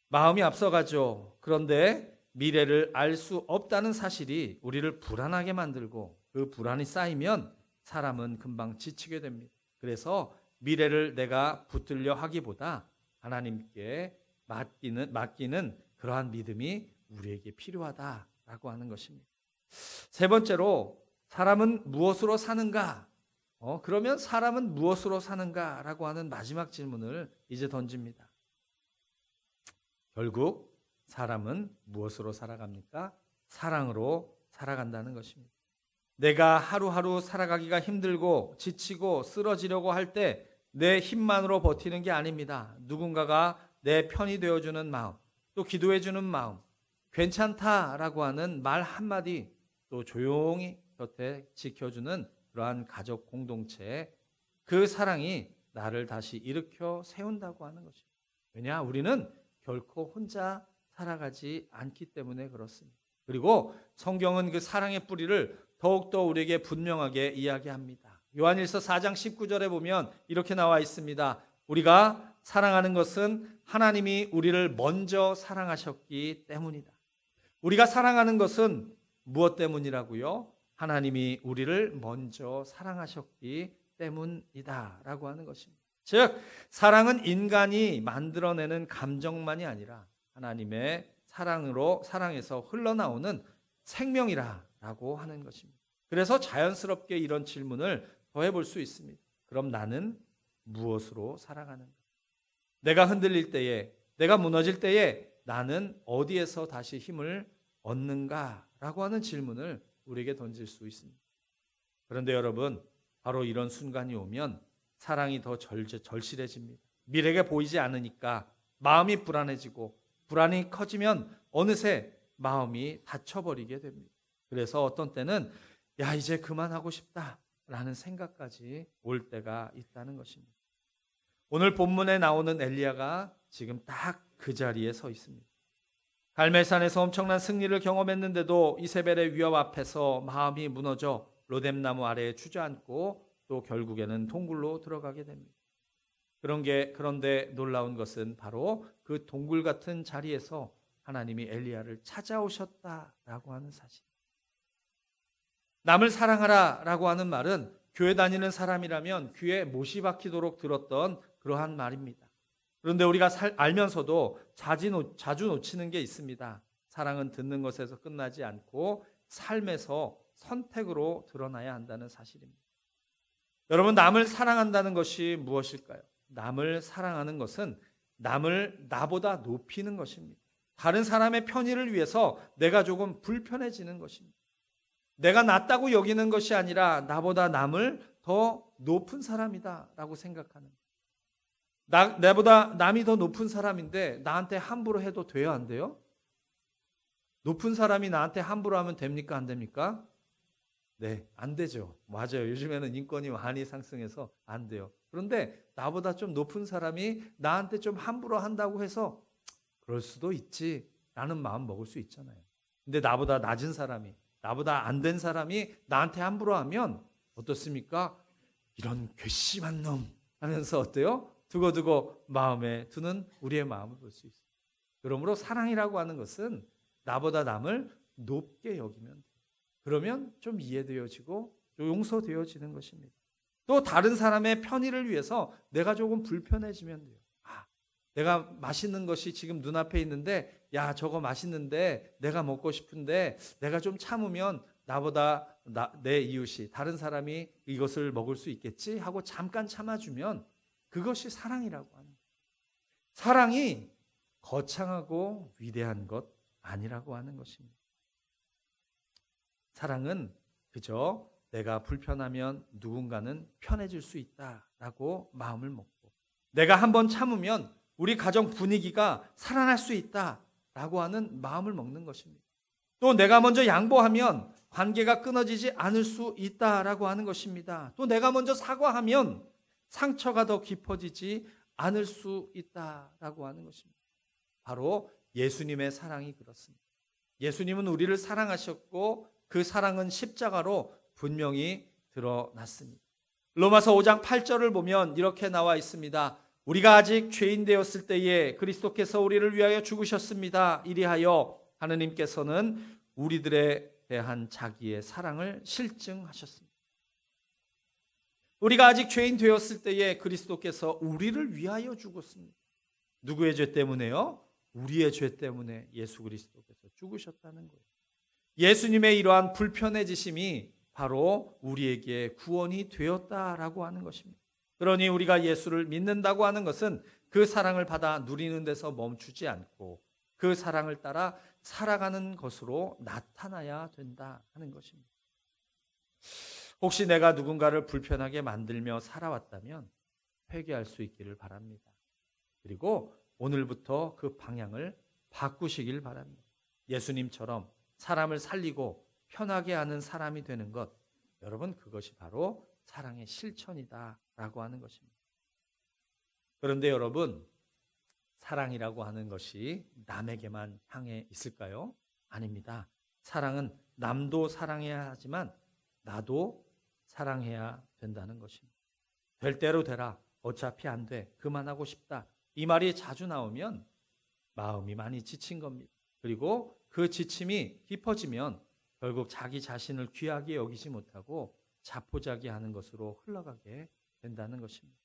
마음이 앞서가죠. 그런데 미래를 알 수 없다는 사실이 우리를 불안하게 만들고 그 불안이 쌓이면 사람은 금방 지치게 됩니다. 그래서 미래를 내가 붙들려 하기보다 하나님께 맡기는 그러한 믿음이 우리에게 필요하다라고 하는 것입니다. 세 번째로 사람은 무엇으로 사는가? 그러면 사람은 무엇으로 사는가라고 하는 마지막 질문을 이제 던집니다. 결국 사람은 무엇으로 살아갑니까? 사랑으로 살아간다는 것입니다. 내가 하루하루 살아가기가 힘들고 지치고 쓰러지려고 할 때 내 힘만으로 버티는 게 아닙니다. 누군가가 내 편이 되어주는 마음, 또 기도해주는 마음, 괜찮다라고 하는 말 한마디, 또 조용히 곁에 지켜주는 그러한 가족 공동체, 그 사랑이 나를 다시 일으켜 세운다고 하는 것입니다. 왜냐? 우리는 결코 혼자 살아가지 않기 때문에 그렇습니다. 그리고 성경은 그 사랑의 뿌리를 더욱더 우리에게 분명하게 이야기합니다. 요한일서 4장 19절에 보면 이렇게 나와 있습니다. 우리가 사랑하는 것은 하나님이 우리를 먼저 사랑하셨기 때문이다. 우리가 사랑하는 것은 무엇 때문이라고요? 하나님이 우리를 먼저 사랑하셨기 때문이다 라고 하는 것입니다. 즉 사랑은 인간이 만들어내는 감정만이 아니라 하나님의 사랑에서 흘러나오는 생명이라고 하는 것입니다. 그래서 자연스럽게 이런 질문을 더 해볼 수 있습니다. 그럼 나는 무엇으로 살아가는가? 내가 흔들릴 때에, 내가 무너질 때에 나는 어디에서 다시 힘을 얻는가라고 하는 질문을 우리에게 던질 수 있습니다. 그런데 여러분, 바로 이런 순간이 오면 사랑이 더 절실해집니다. 미래가 보이지 않으니까 마음이 불안해지고 불안이 커지면 어느새 마음이 닫혀버리게 됩니다. 그래서 어떤 때는 야 이제 그만하고 싶다 라는 생각까지 올 때가 있다는 것입니다. 오늘 본문에 나오는 엘리야가 지금 딱 그 자리에 서 있습니다. 갈멜산에서 엄청난 승리를 경험했는데도 이세벨의 위협 앞에서 마음이 무너져 로뎀나무 아래에 주저앉고 또 결국에는 동굴로 들어가게 됩니다. 그런데 놀라운 것은 바로 그 동굴 같은 자리에서 하나님이 엘리야를 찾아오셨다라고 하는 사실. 남을 사랑하라라고 하는 말은 교회 다니는 사람이라면 귀에 못이 박히도록 들었던 그러한 말입니다. 그런데 우리가 알면서도 자주 놓치는 게 있습니다. 사랑은 듣는 것에서 끝나지 않고 삶에서 선택으로 드러나야 한다는 사실입니다. 여러분, 남을 사랑한다는 것이 무엇일까요? 남을 사랑하는 것은 남을 나보다 높이는 것입니다. 다른 사람의 편의를 위해서 내가 조금 불편해지는 것입니다. 내가 낫다고 여기는 것이 아니라 나보다 남을 더 높은 사람이다라고 생각하는, 내보다 남이 더 높은 사람인데 나한테 함부로 해도 돼요, 안 돼요? 높은 사람이 나한테 함부로 하면 됩니까, 안 됩니까? 네, 안 되죠. 맞아요. 요즘에는 인권이 많이 상승해서 안 돼요. 그런데 나보다 좀 높은 사람이 나한테 좀 함부로 한다고 해서 그럴 수도 있지 라는 마음 먹을 수 있잖아요. 근데 나보다 낮은 사람이, 나보다 안 된 사람이 나한테 함부로 하면 어떻습니까? 이런 괘씸한 놈 하면서 어때요? 두고두고 마음에 두는 우리의 마음을 볼 수 있어요. 그러므로 사랑이라고 하는 것은 나보다 남을 높게 여기면 돼요. 그러면 좀 이해되어지고 용서되어지는 것입니다. 또 다른 사람의 편의를 위해서 내가 조금 불편해지면 돼요. 내가 맛있는 것이 지금 눈앞에 있는데 야, 저거 맛있는데 내가 먹고 싶은데 내가 좀 참으면 나보다 내 이웃이, 다른 사람이 이것을 먹을 수 있겠지 하고 잠깐 참아주면 그것이 사랑이라고 하는 거예요. 사랑이 거창하고 위대한 것 아니라고 하는 것입니다. 사랑은 그저 내가 불편하면 누군가는 편해질 수 있다라고 마음을 먹고, 내가 한번 참으면 우리 가정 분위기가 살아날 수 있다라고 하는 마음을 먹는 것입니다. 또 내가 먼저 양보하면 관계가 끊어지지 않을 수 있다라고 하는 것입니다. 또 내가 먼저 사과하면 상처가 더 깊어지지 않을 수 있다라고 하는 것입니다. 바로 예수님의 사랑이 그렇습니다. 예수님은 우리를 사랑하셨고 그 사랑은 십자가로 분명히 드러났습니다. 로마서 5장 8절을 보면 이렇게 나와 있습니다. 우리가 아직 죄인 되었을 때에 그리스도께서 우리를 위하여 죽으셨습니다. 이리하여 하느님께서는 우리들에 대한 자기의 사랑을 실증하셨습니다. 우리가 아직 죄인 되었을 때에 그리스도께서 우리를 위하여 죽었습니다. 누구의 죄 때문에요? 우리의 죄 때문에 예수 그리스도께서 죽으셨다는 거예요. 예수님의 이러한 불편해지심이 바로 우리에게 구원이 되었다라고 하는 것입니다. 그러니 우리가 예수를 믿는다고 하는 것은 그 사랑을 받아 누리는 데서 멈추지 않고 그 사랑을 따라 살아가는 것으로 나타나야 된다 하는 것입니다. 혹시 내가 누군가를 불편하게 만들며 살아왔다면 회개할 수 있기를 바랍니다. 그리고 오늘부터 그 방향을 바꾸시길 바랍니다. 예수님처럼 사람을 살리고 편하게 하는 사람이 되는 것, 여러분, 그것이 바로 사랑의 실천이다라고 하는 것입니다. 그런데 여러분, 사랑이라고 하는 것이 남에게만 향해 있을까요? 아닙니다. 사랑은 남도 사랑해야 하지만 나도 사랑해야 된다는 것입니다. 될 대로 되라. 어차피 안 돼. 그만하고 싶다. 이 말이 자주 나오면 마음이 많이 지친 겁니다. 그리고 그 지침이 깊어지면 결국 자기 자신을 귀하게 여기지 못하고 자포자기하는 것으로 흘러가게 된다는 것입니다.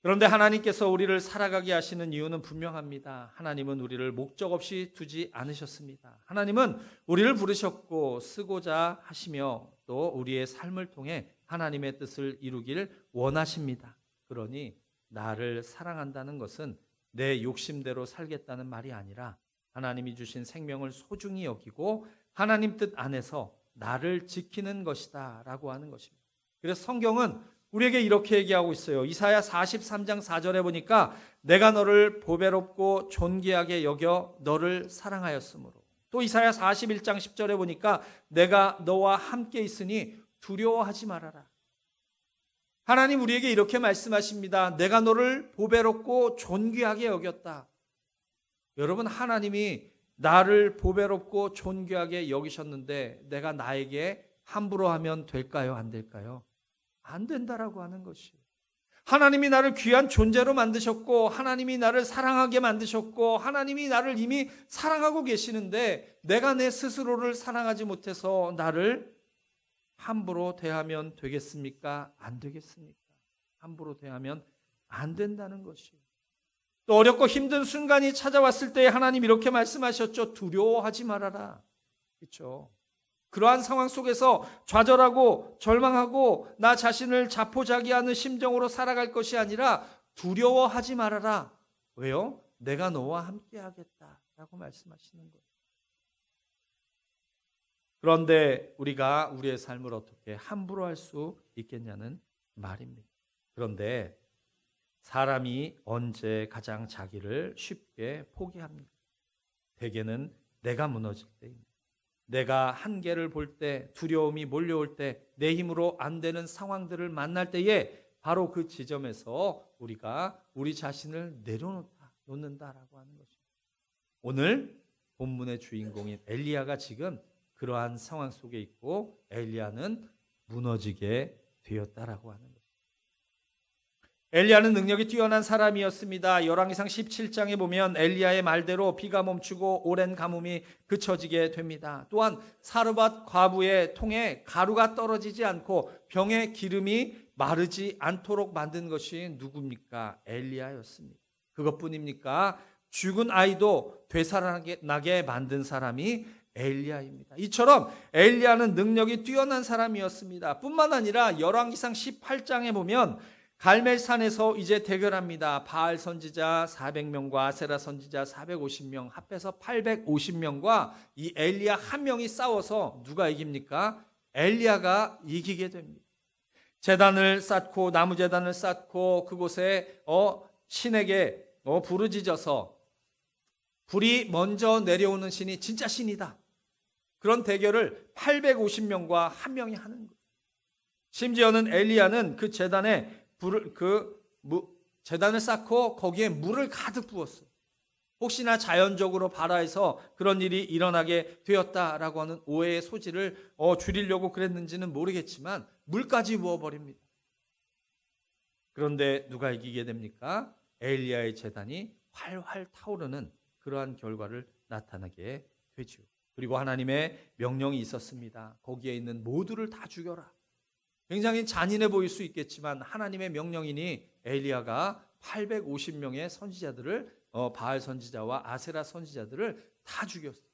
그런데 하나님께서 우리를 살아가게 하시는 이유는 분명합니다. 하나님은 우리를 목적 없이 두지 않으셨습니다. 하나님은 우리를 부르셨고 쓰고자 하시며 또 우리의 삶을 통해 하나님의 뜻을 이루길 원하십니다. 그러니 나를 사랑한다는 것은 내 욕심대로 살겠다는 말이 아니라 하나님이 주신 생명을 소중히 여기고 하나님 뜻 안에서 나를 지키는 것이다 라고 하는 것입니다. 그래서 성경은 우리에게 이렇게 얘기하고 있어요. 이사야 43장 4절에 보니까 내가 너를 보배롭고 존귀하게 여겨 너를 사랑하였으므로, 또 이사야 41장 10절에 보니까 내가 너와 함께 있으니 두려워하지 말아라. 하나님 우리에게 이렇게 말씀하십니다. 내가 너를 보배롭고 존귀하게 여겼다. 여러분, 하나님이 나를 보배롭고 존귀하게 여기셨는데 내가 나에게 함부로 하면 될까요? 안 될까요? 안 된다라고 하는 것이. 하나님이 나를 귀한 존재로 만드셨고 하나님이 나를 사랑하게 만드셨고 하나님이 나를 이미 사랑하고 계시는데 내가 내 스스로를 사랑하지 못해서 나를 함부로 대하면 되겠습니까? 안 되겠습니까? 함부로 대하면 안 된다는 것이. 또 어렵고 힘든 순간이 찾아왔을 때 하나님 이렇게 말씀하셨죠. 두려워하지 말아라. 그렇죠? 그러한 상황 속에서 좌절하고 절망하고 나 자신을 자포자기하는 심정으로 살아갈 것이 아니라 두려워하지 말아라. 왜요? 내가 너와 함께 하겠다라고 말씀하시는 거예요. 그런데 우리가 우리의 삶을 어떻게 함부로 할 수 있겠냐는 말입니다. 그런데 사람이 언제 가장 자기를 쉽게 포기합니까? 대개는 내가 무너질 때입니다. 내가 한계를 볼 때, 두려움이 몰려올 때, 내 힘으로 안 되는 상황들을 만날 때에 바로 그 지점에서 우리가 우리 자신을 내려놓는다라고 하는 것입니다. 오늘 본문의 주인공인 엘리야가 지금 그러한 상황 속에 있고 엘리야는 무너지게 되었다라고 하는 것입니다. 엘리야는 능력이 뛰어난 사람이었습니다. 열왕기상 17장에 보면 엘리야의 말대로 비가 멈추고 오랜 가뭄이 그쳐지게 됩니다. 또한 사르밧 과부의 통에 가루가 떨어지지 않고 병에 기름이 마르지 않도록 만든 것이 누굽니까? 엘리야였습니다. 그것뿐입니까? 죽은 아이도 되살아나게 만든 사람이 엘리야입니다. 이처럼 엘리야는 능력이 뛰어난 사람이었습니다. 뿐만 아니라 열왕기상 18장에 보면 갈멜산에서 이제 대결합니다. 바알 선지자 400명과 아세라 선지자 450명 합해서 850명과 이 엘리야 한 명이 싸워서 누가 이깁니까? 엘리야가 이기게 됩니다. 제단을 쌓고 나무 제단을 쌓고 그곳에 신에게 부르짖어서 불이 먼저 내려오는 신이 진짜 신이다. 그런 대결을 850명과 한 명이 하는 거예요. 심지어는 엘리야는 그 제단에 제단을 쌓고 거기에 물을 가득 부었어요. 혹시나 자연적으로 발화해서 그런 일이 일어나게 되었다라고 하는 오해의 소지를 줄이려고 그랬는지는 모르겠지만 물까지 부어버립니다. 그런데 누가 이기게 됩니까? 엘리야의 제단이 활활 타오르는 그러한 결과를 나타나게 되죠. 그리고 하나님의 명령이 있었습니다. 거기에 있는 모두를 다 죽여라. 굉장히 잔인해 보일 수 있겠지만 하나님의 명령이니 엘리야가 850명의 선지자들을 바알 선지자와 아세라 선지자들을 다 죽였어요.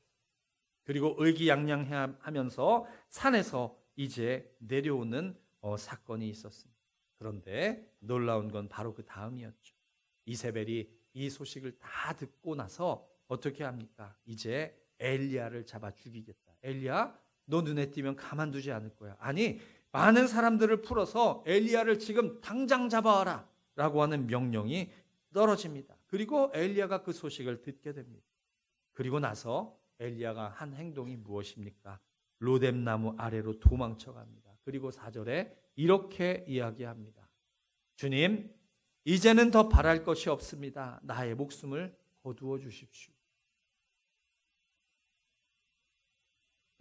그리고 의기양양하면서 산에서 이제 내려오는 사건이 있었습니다. 그런데 놀라운 건 바로 그 다음이었죠. 이세벨이 이 소식을 다 듣고 나서 어떻게 합니까? 이제 엘리야를 잡아 죽이겠다. 엘리야, 너 눈에 띄면 가만두지 않을 거야. 아니, 많은 사람들을 풀어서 엘리야를 지금 당장 잡아와라 라고 하는 명령이 떨어집니다. 그리고 엘리야가 그 소식을 듣게 됩니다. 그리고 나서 엘리야가 한 행동이 무엇입니까? 로뎀나무 아래로 도망쳐 갑니다. 그리고 4절에 이렇게 이야기합니다. 주님, 이제는 더 바랄 것이 없습니다. 나의 목숨을 거두어 주십시오.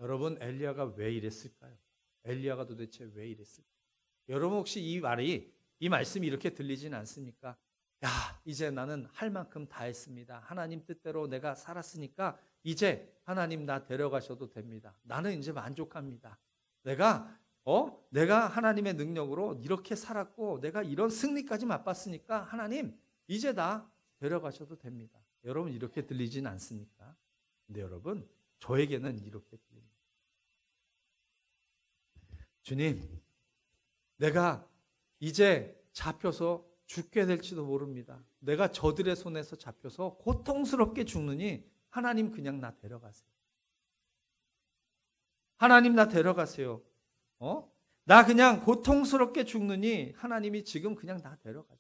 여러분, 엘리야가 왜 이랬을까요? 엘리야가 도대체 왜 이랬을까요? 여러분 혹시 이 말씀이 이렇게 들리진 않습니까? 야, 이제 나는 할 만큼 다 했습니다. 하나님 뜻대로 내가 살았으니까 이제 하나님 나 데려가셔도 됩니다. 나는 이제 만족합니다. 내가 하나님의 능력으로 이렇게 살았고 내가 이런 승리까지 맛봤으니까 하나님 이제 나 데려가셔도 됩니다. 여러분 이렇게 들리진 않습니까? 근데 여러분 저에게는 이렇게 들립니다. 주님, 내가 이제 잡혀서 죽게 될지도 모릅니다. 내가 저들의 손에서 잡혀서 고통스럽게 죽느니 하나님 그냥 나 데려가세요. 하나님 나 데려가세요. 나 그냥 고통스럽게 죽느니 하나님이 지금 그냥 나 데려가세요.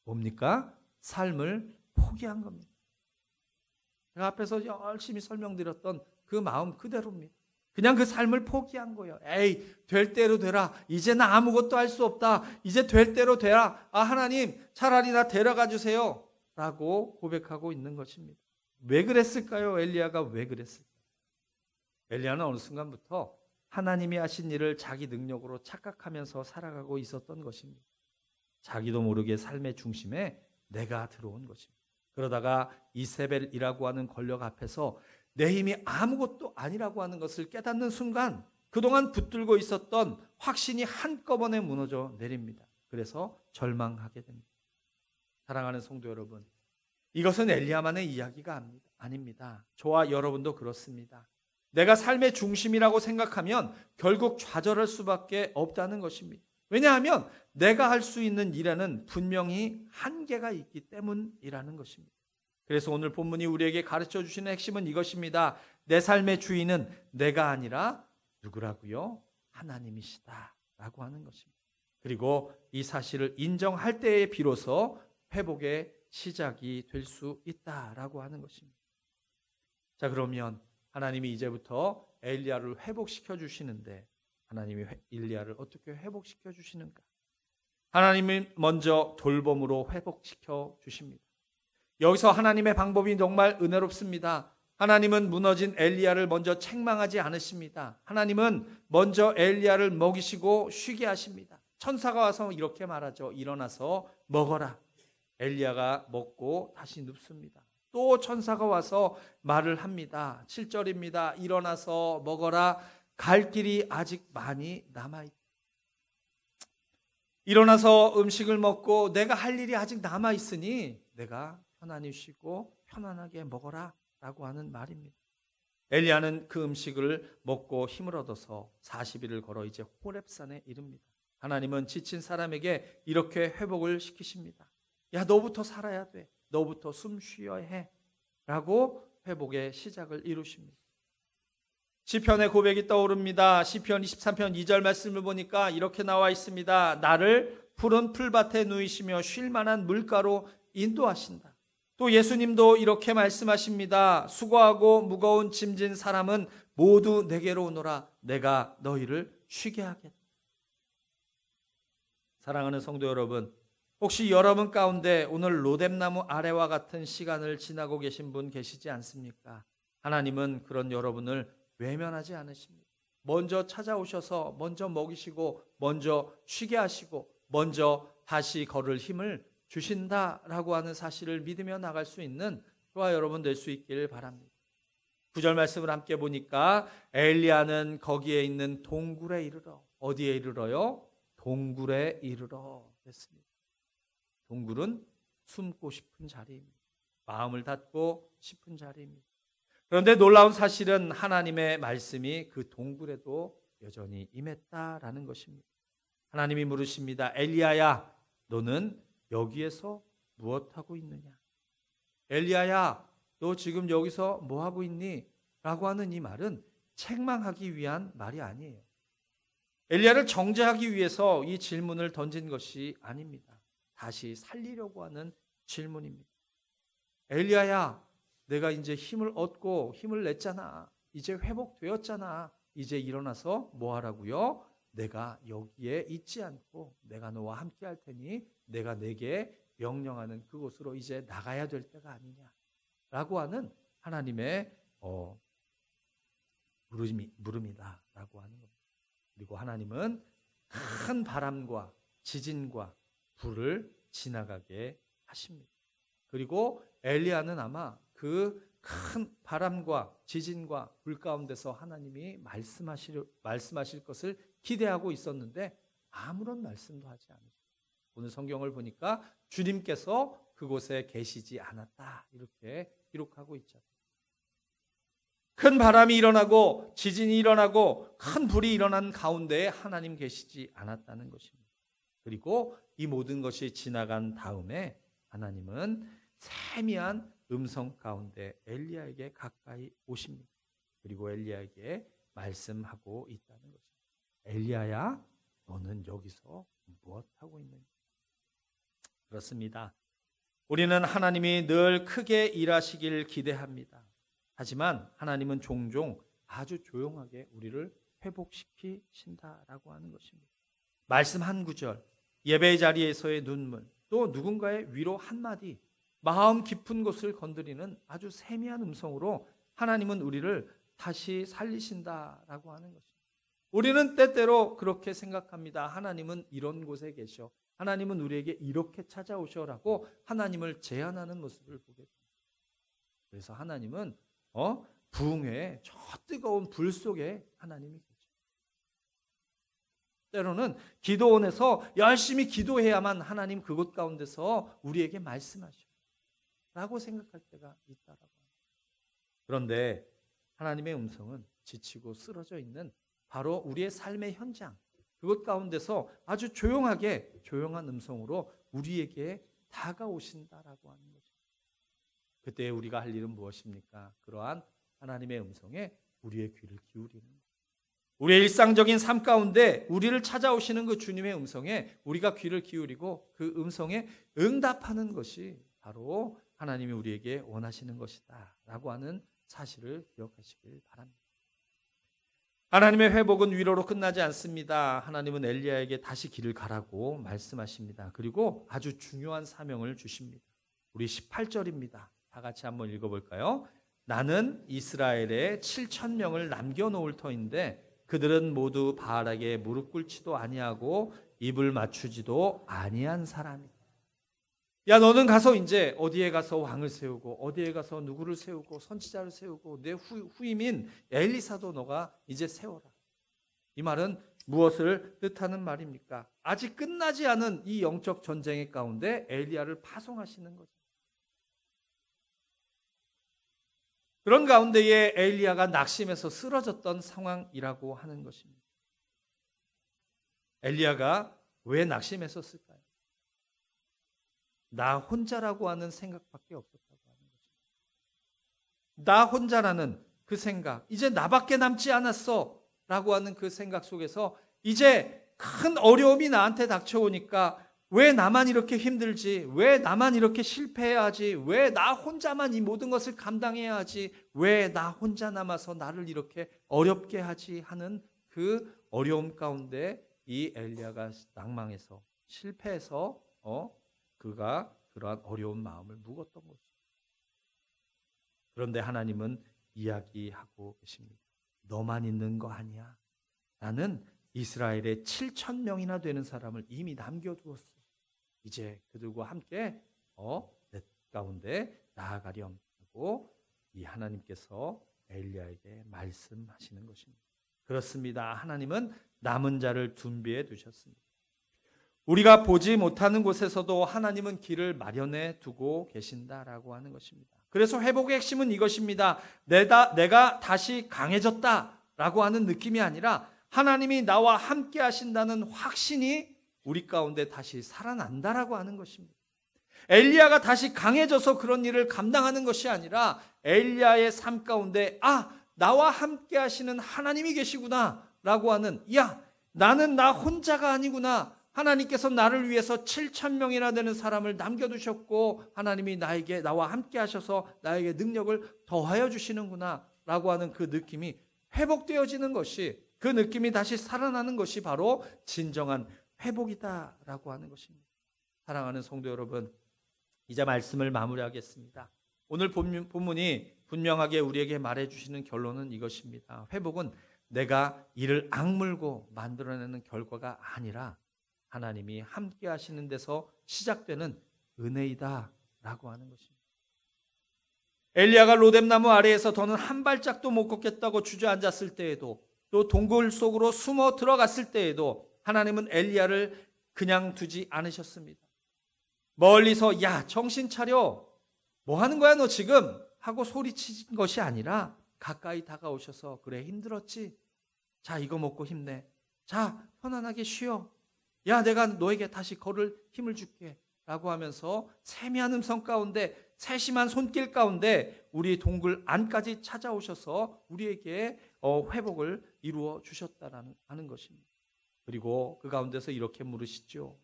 뭡니까? 삶을 포기한 겁니다. 제가 앞에서 열심히 설명드렸던 그 마음 그대로입니다. 그냥 그 삶을 포기한 거예요. 에이, 될 대로 되라. 이제 나 아무것도 할 수 없다. 이제 될 대로 되라. 하나님, 차라리 나 데려가 주세요. 라고 고백하고 있는 것입니다. 왜 그랬을까요? 엘리야가 왜 그랬을까요? 엘리야는 어느 순간부터 하나님이 하신 일을 자기 능력으로 착각하면서 살아가고 있었던 것입니다. 자기도 모르게 삶의 중심에 내가 들어온 것입니다. 그러다가 이세벨이라고 하는 권력 앞에서 내 힘이 아무것도 아니라고 하는 것을 깨닫는 순간 그동안 붙들고 있었던 확신이 한꺼번에 무너져 내립니다. 그래서 절망하게 됩니다. 사랑하는 성도 여러분, 이것은 엘리야만의 이야기가 아닙니다. 저와 여러분도 그렇습니다. 내가 삶의 중심이라고 생각하면 결국 좌절할 수밖에 없다는 것입니다. 왜냐하면 내가 할 수 있는 일에는 분명히 한계가 있기 때문이라는 것입니다. 그래서 오늘 본문이 우리에게 가르쳐 주시는 핵심은 이것입니다. 내 삶의 주인은 내가 아니라 누구라고요? 하나님이시다 라고 하는 것입니다. 그리고 이 사실을 인정할 때에 비로소 회복의 시작이 될 수 있다라고 하는 것입니다. 자, 그러면 하나님이 이제부터 엘리야를 회복시켜 주시는데 하나님이 엘리야를 어떻게 회복시켜 주시는가? 하나님이 먼저 돌봄으로 회복시켜 주십니다. 여기서 하나님의 방법이 정말 은혜롭습니다. 하나님은 무너진 엘리야를 먼저 책망하지 않으십니다. 하나님은 먼저 엘리야를 먹이시고 쉬게 하십니다. 천사가 와서 이렇게 말하죠. 일어나서 먹어라. 엘리야가 먹고 다시 눕습니다. 또 천사가 와서 말을 합니다. 7절입니다. 일어나서 먹어라. 갈 길이 아직 많이 남아있다. 일어나서 음식을 먹고 내가 할 일이 아직 남아있으니 내가 편안히 쉬고 편안하게 먹어라 라고 하는 말입니다. 엘리야는 그 음식을 먹고 힘을 얻어서 40일을 걸어 이제 호렙산에 이릅니다. 하나님은 지친 사람에게 이렇게 회복을 시키십니다. 야, 너부터 살아야 돼. 너부터 숨 쉬어야 해. 라고 회복의 시작을 이루십니다. 시편의 고백이 떠오릅니다. 시편 23편 2절 말씀을 보니까 이렇게 나와 있습니다. 나를 푸른 풀밭에 누이시며 쉴 만한 물가로 인도하신다. 또 예수님도 이렇게 말씀하십니다. 수고하고 무거운 짐진 사람은 모두 내게로 오너라. 내가 너희를 쉬게 하겠다. 사랑하는 성도 여러분, 혹시 여러분 가운데 오늘 로뎀나무 아래와 같은 시간을 지나고 계신 분 계시지 않습니까? 하나님은 그런 여러분을 외면하지 않으십니다. 먼저 찾아오셔서 먼저 먹이시고 먼저 쉬게 하시고 먼저 다시 걸을 힘을 주신다라고 하는 사실을 믿으며 나갈 수 있는 저와 여러분 될 수 있기를 바랍니다. 9절 말씀을 함께 보니까 엘리야는 거기에 있는 동굴에 이르러, 어디에 이르러요? 동굴에 이르러 됐습니다. 동굴은 숨고 싶은 자리입니다. 마음을 닫고 싶은 자리입니다. 그런데 놀라운 사실은 하나님의 말씀이 그 동굴에도 여전히 임했다라는 것입니다. 하나님이 물으십니다. 엘리야야, 너는 여기에서 무엇하고 있느냐? 엘리야야, 너 지금 여기서 뭐하고 있니? 라고 하는 이 말은 책망하기 위한 말이 아니에요. 엘리야를 정죄하기 위해서 이 질문을 던진 것이 아닙니다. 다시 살리려고 하는 질문입니다. 엘리야야, 내가 이제 힘을 얻고 힘을 냈잖아. 이제 회복되었잖아. 이제 일어나서 뭐 하라고요? 내가 여기에 있지 않고 내가 너와 함께 할 테니 내가 내게 명령하는 그곳으로 이제 나가야 될 때가 아니냐 라고 하는 하나님의 물음이다라고 하는 겁니다. 그리고 하나님은 큰 바람과 지진과 불을 지나가게 하십니다. 그리고 엘리야는 아마 그 큰 바람과 지진과 불 가운데서 하나님이 말씀하실 것을 기대하고 있었는데 아무런 말씀도 하지 않으셨어요. 오늘 성경을 보니까 주님께서 그곳에 계시지 않았다 이렇게 기록하고 있죠. 큰 바람이 일어나고 지진이 일어나고 큰 불이 일어난 가운데에 하나님 계시지 않았다는 것입니다. 그리고 이 모든 것이 지나간 다음에 하나님은 세미한 음성 가운데 엘리야에게 가까이 오십니다. 그리고 엘리야에게 말씀하고 있다는 것입니다. 엘리야야, 너는 여기서 무엇하고 있느냐? 그렇습니다. 우리는 하나님이 늘 크게 일하시길 기대합니다. 하지만 하나님은 종종 아주 조용하게 우리를 회복시키신다라고 하는 것입니다. 말씀 한 구절, 예배 자리에서의 눈물, 또 누군가의 위로 한마디, 마음 깊은 곳을 건드리는 아주 세미한 음성으로 하나님은 우리를 다시 살리신다라고 하는 것입니다. 우리는 때때로 그렇게 생각합니다. 하나님은 이런 곳에 계셔. 하나님은 우리에게 이렇게 찾아오셔라고 하나님을 제안하는 모습을 보게 됩니다. 그래서 하나님은 부흥회의 저 뜨거운 불 속에 하나님이 계셔. 때로는 기도원에서 열심히 기도해야만 하나님 그곳 가운데서 우리에게 말씀하셔 라고 생각할 때가 있다라고 합니다. 그런데 하나님의 음성은 지치고 쓰러져 있는 바로 우리의 삶의 현장, 그것 가운데서 아주 조용하게 조용한 음성으로 우리에게 다가오신다라고 하는 것입니다. 그때 우리가 할 일은 무엇입니까? 그러한 하나님의 음성에 우리의 귀를 기울이는 것. 우리의 일상적인 삶 가운데 우리를 찾아오시는 그 주님의 음성에 우리가 귀를 기울이고 그 음성에 응답하는 것이 바로 하나님이 우리에게 원하시는 것이다 라고 하는 사실을 기억하시길 바랍니다. 하나님의 회복은 위로로 끝나지 않습니다. 하나님은 엘리야에게 다시 길을 가라고 말씀하십니다. 그리고 아주 중요한 사명을 주십니다. 우리 18절입니다. 다 같이 한번 읽어볼까요? 나는 이스라엘에 7,000명을 남겨놓을 터인데 그들은 모두 바알에게 무릎 꿇지도 아니하고 입을 맞추지도 아니한 사람이다. 야, 너는 가서 이제 어디에 가서 왕을 세우고 어디에 가서 누구를 세우고 선지자를 세우고 내 후임인 엘리사도 너가 이제 세워라. 이 말은 무엇을 뜻하는 말입니까? 아직 끝나지 않은 이 영적 전쟁의 가운데 엘리야를 파송하시는 거죠. 그런 가운데에 엘리야가 낙심해서 쓰러졌던 상황이라고 하는 것입니다. 엘리야가 왜 낙심했었을까요? 나 혼자라고 하는 생각밖에 없었다고 하는 것입니다. 나 혼자라는 그 생각, 이제 나밖에 남지 않았어 라고 하는 그 생각 속에서 이제 큰 어려움이 나한테 닥쳐오니까 왜 나만 이렇게 힘들지? 왜 나만 이렇게 실패해야 하지? 왜 나 혼자만 이 모든 것을 감당해야 하지? 왜 나 혼자 남아서 나를 이렇게 어렵게 하지? 하는 그 어려움 가운데 이 엘리야가 낭망해서 실패해서 그가 그러한 어려운 마음을 묵었던 것이죠. 그런데 하나님은 이야기하고 계십니다. 너만 있는 거 아니야. 나는 이스라엘에 7,000명이나 되는 사람을 이미 남겨두었어. 이제 그들과 함께 내 가운데 나아가렴 하고 이 하나님께서 엘리야에게 말씀하시는 것입니다. 그렇습니다. 하나님은 남은 자를 준비해 두셨습니다. 우리가 보지 못하는 곳에서도 하나님은 길을 마련해 두고 계신다라고 하는 것입니다. 그래서 회복의 핵심은 이것입니다. 내가 다시 강해졌다라고 하는 느낌이 아니라 하나님이 나와 함께 하신다는 확신이 우리 가운데 다시 살아난다라고 하는 것입니다. 엘리야가 다시 강해져서 그런 일을 감당하는 것이 아니라 엘리야의 삶 가운데 나와 함께 하시는 하나님이 계시구나 라고 하는 나는 나 혼자가 아니구나. 하나님께서 나를 위해서 7,000명이나 되는 사람을 남겨두셨고 하나님이 나와 함께 하셔서 나에게 능력을 더하여 주시는구나 라고 하는 그 느낌이 회복되어지는 것이, 그 느낌이 다시 살아나는 것이 바로 진정한 회복이다라고 하는 것입니다. 사랑하는 성도 여러분, 이제 말씀을 마무리하겠습니다. 오늘 본문이 분명하게 우리에게 말해주시는 결론은 이것입니다. 회복은 내가 이를 악물고 만들어내는 결과가 아니라 하나님이 함께 하시는 데서 시작되는 은혜이다라고 하는 것입니다. 엘리야가 로뎀나무 아래에서 더는 한 발짝도 못 걷겠다고 주저앉았을 때에도, 또 동굴 속으로 숨어 들어갔을 때에도 하나님은 엘리야를 그냥 두지 않으셨습니다. 멀리서 정신 차려, 뭐 하는 거야 너 지금 하고 소리친 것이 아니라 가까이 다가오셔서 그래 힘들었지? 자 이거 먹고 힘내. 자 편안하게 쉬어. 내가 너에게 다시 걸을 힘을 줄게 라고 하면서 세미한 음성 가운데, 세심한 손길 가운데 우리 동굴 안까지 찾아오셔서 우리에게 회복을 이루어 주셨다라는 하는 것입니다. 그리고 그 가운데서 이렇게 물으시죠.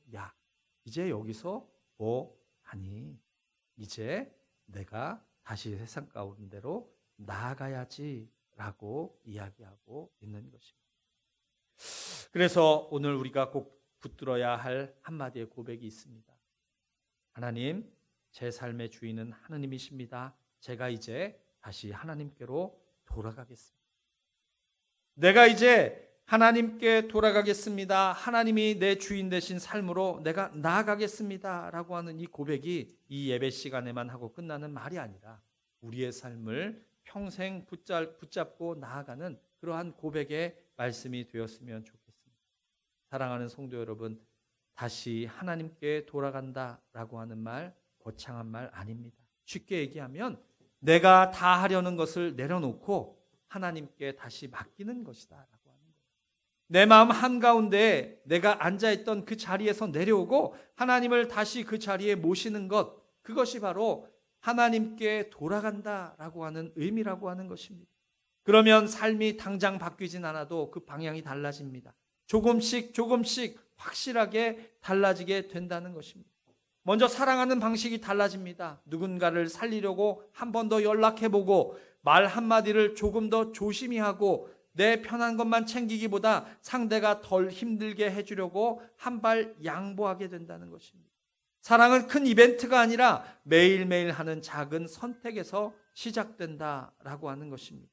이제 여기서 뭐 하니? 이제 내가 다시 세상 가운데로 나아가야지 라고 이야기하고 있는 것입니다. 그래서 오늘 우리가 꼭 붙들어야 할 한마디의 고백이 있습니다. 하나님, 제 삶의 주인은 하나님이십니다. 제가 이제 다시 하나님께로 돌아가겠습니다. 내가 이제 하나님께 돌아가겠습니다. 하나님이 내 주인 되신 삶으로 내가 나아가겠습니다. 라고 하는 이 고백이 이 예배 시간에만 하고 끝나는 말이 아니라 우리의 삶을 평생 붙잡고 나아가는 그러한 고백의 말씀이 되었으면 좋겠습니다. 사랑하는 성도 여러분, 다시 하나님께 돌아간다라고 하는 말, 거창한 말 아닙니다. 쉽게 얘기하면 내가 다 하려는 것을 내려놓고 하나님께 다시 맡기는 것이다 라고 하는 거예요. 내 마음 한가운데 내가 앉아있던 그 자리에서 내려오고 하나님을 다시 그 자리에 모시는 것, 그것이 바로 하나님께 돌아간다라고 하는 의미라고 하는 것입니다. 그러면 삶이 당장 바뀌진 않아도 그 방향이 달라집니다. 조금씩 확실하게 달라지게 된다는 것입니다. 먼저 사랑하는 방식이 달라집니다. 누군가를 살리려고 한 번 더 연락해보고 말 한마디를 조금 더 조심히 하고 내 편한 것만 챙기기보다 상대가 덜 힘들게 해주려고 한 발 양보하게 된다는 것입니다. 사랑은 큰 이벤트가 아니라 매일매일 하는 작은 선택에서 시작된다라고 하는 것입니다.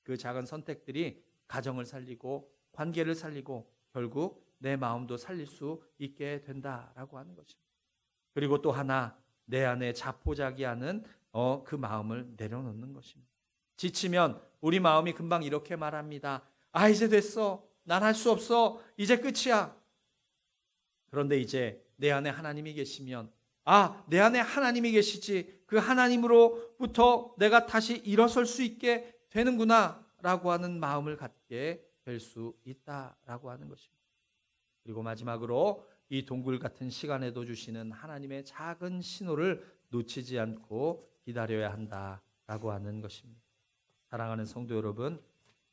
그 작은 선택들이 가정을 살리고 관계를 살리고 결국 내 마음도 살릴 수 있게 된다라고 하는 것입니다. 그리고 또 하나, 내 안에 자포자기하는 그 마음을 내려놓는 것입니다. 지치면 우리 마음이 금방 이렇게 말합니다. 아, 이제 됐어. 난 할 수 없어. 이제 끝이야. 그런데 이제 내 안에 하나님이 계시면 내 안에 하나님이 계시지. 그 하나님으로부터 내가 다시 일어설 수 있게 되는구나 라고 하는 마음을 갖게 될 수 있다라고 하는 것입니다. 그리고 마지막으로 이 동굴 같은 시간에도 주시는 하나님의 작은 신호를 놓치지 않고 기다려야 한다라고 하는 것입니다. 사랑하는 성도 여러분,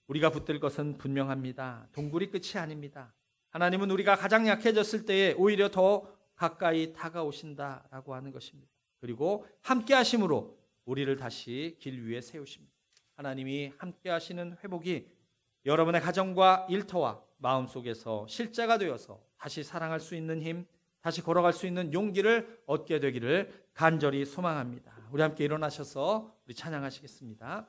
우리가 붙들 것은 분명합니다. 동굴이 끝이 아닙니다. 하나님은 우리가 가장 약해졌을 때에 오히려 더 가까이 다가오신다라고 하는 것입니다. 그리고 함께 하심으로 우리를 다시 길 위에 세우십니다. 하나님이 함께 하시는 회복이 여러분의 가정과 일터와 마음속에서 실제가 되어서 다시 사랑할 수 있는 힘, 다시 걸어갈 수 있는 용기를 얻게 되기를 간절히 소망합니다. 우리 함께 일어나셔서 우리 찬양하시겠습니다.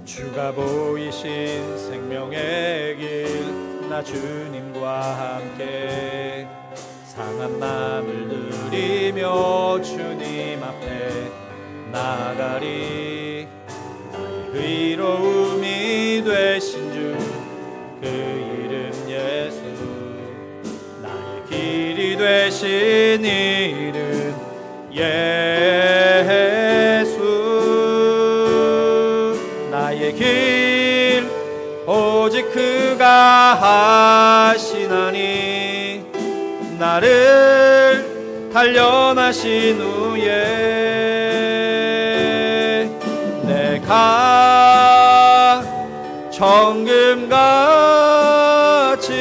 주가 보이신 생명의 길 나 주님과 함께 상한 마음을 들이며 주님 앞에 나아가리. 나의 의로움이 되신 주 그 이름 예수, 나의 길이 되신 이름 예수, 나의 길 오직 그가 하시나니 나를 단련하신 후에 내가 정금같이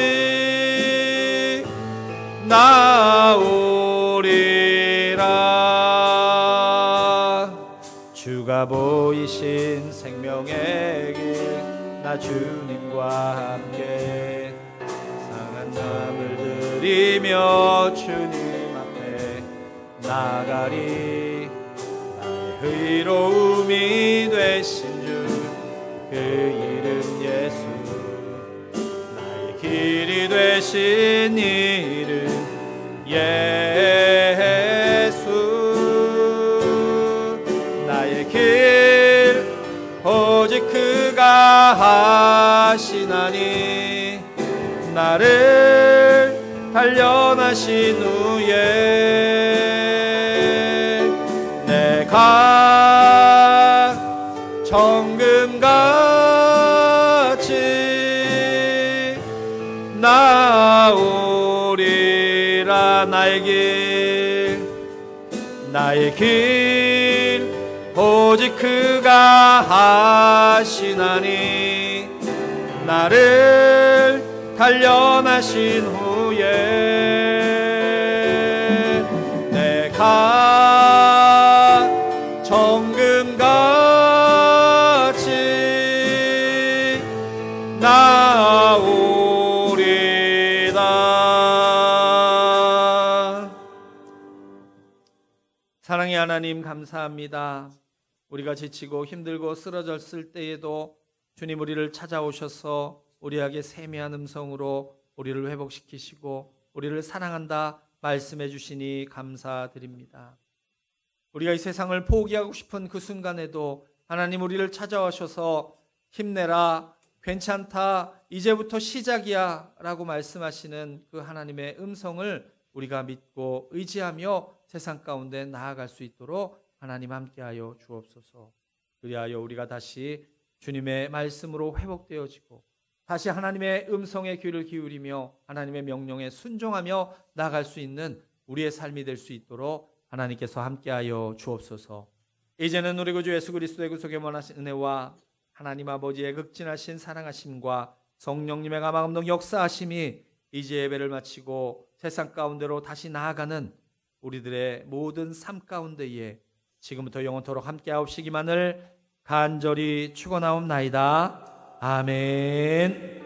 나오리라. 주가 보이신 생명의 길 나 주님과 함께 상한 마음을 들이며 주님 앞에 나가리. 나의 의로움이 되신 주 그 이름 예수, 나의 길이 되신 이름 예수, 나의 길 오직 그가 하시나니 나를 단련하신 후에 내가 정금같이 나오리라. 나의 길 오직 그가 하시나니 나를 단련하신 후에 내가 정금같이 나오리다. 사랑의 하나님, 감사합니다. 우리가 지치고 힘들고 쓰러졌을 때에도 주님 우리를 찾아오셔서 우리에게 세미한 음성으로 우리를 회복시키시고 우리를 사랑한다 말씀해 주시니 감사드립니다. 우리가 이 세상을 포기하고 싶은 그 순간에도 하나님 우리를 찾아오셔서 힘내라, 괜찮다, 이제부터 시작이야 라고 말씀하시는 그 하나님의 음성을 우리가 믿고 의지하며 세상 가운데 나아갈 수 있도록 하나님 함께하여 주옵소서. 그리하여 우리가 다시 주님의 말씀으로 회복되어지고 다시 하나님의 음성에 귀를 기울이며 하나님의 명령에 순종하며 나아갈 수 있는 우리의 삶이 될 수 있도록 하나님께서 함께하여 주옵소서. 이제는 우리 구주 예수 그리스도의 구속의 원하신 은혜와 하나님 아버지의 극진하신 사랑하심과 성령님의 감화감동 역사하심이 이제 예배를 마치고 세상 가운데로 다시 나아가는 우리들의 모든 삶 가운데에 지금부터 영원토록 함께하옵시기만을 간절히 축원하옵나이다. 아멘.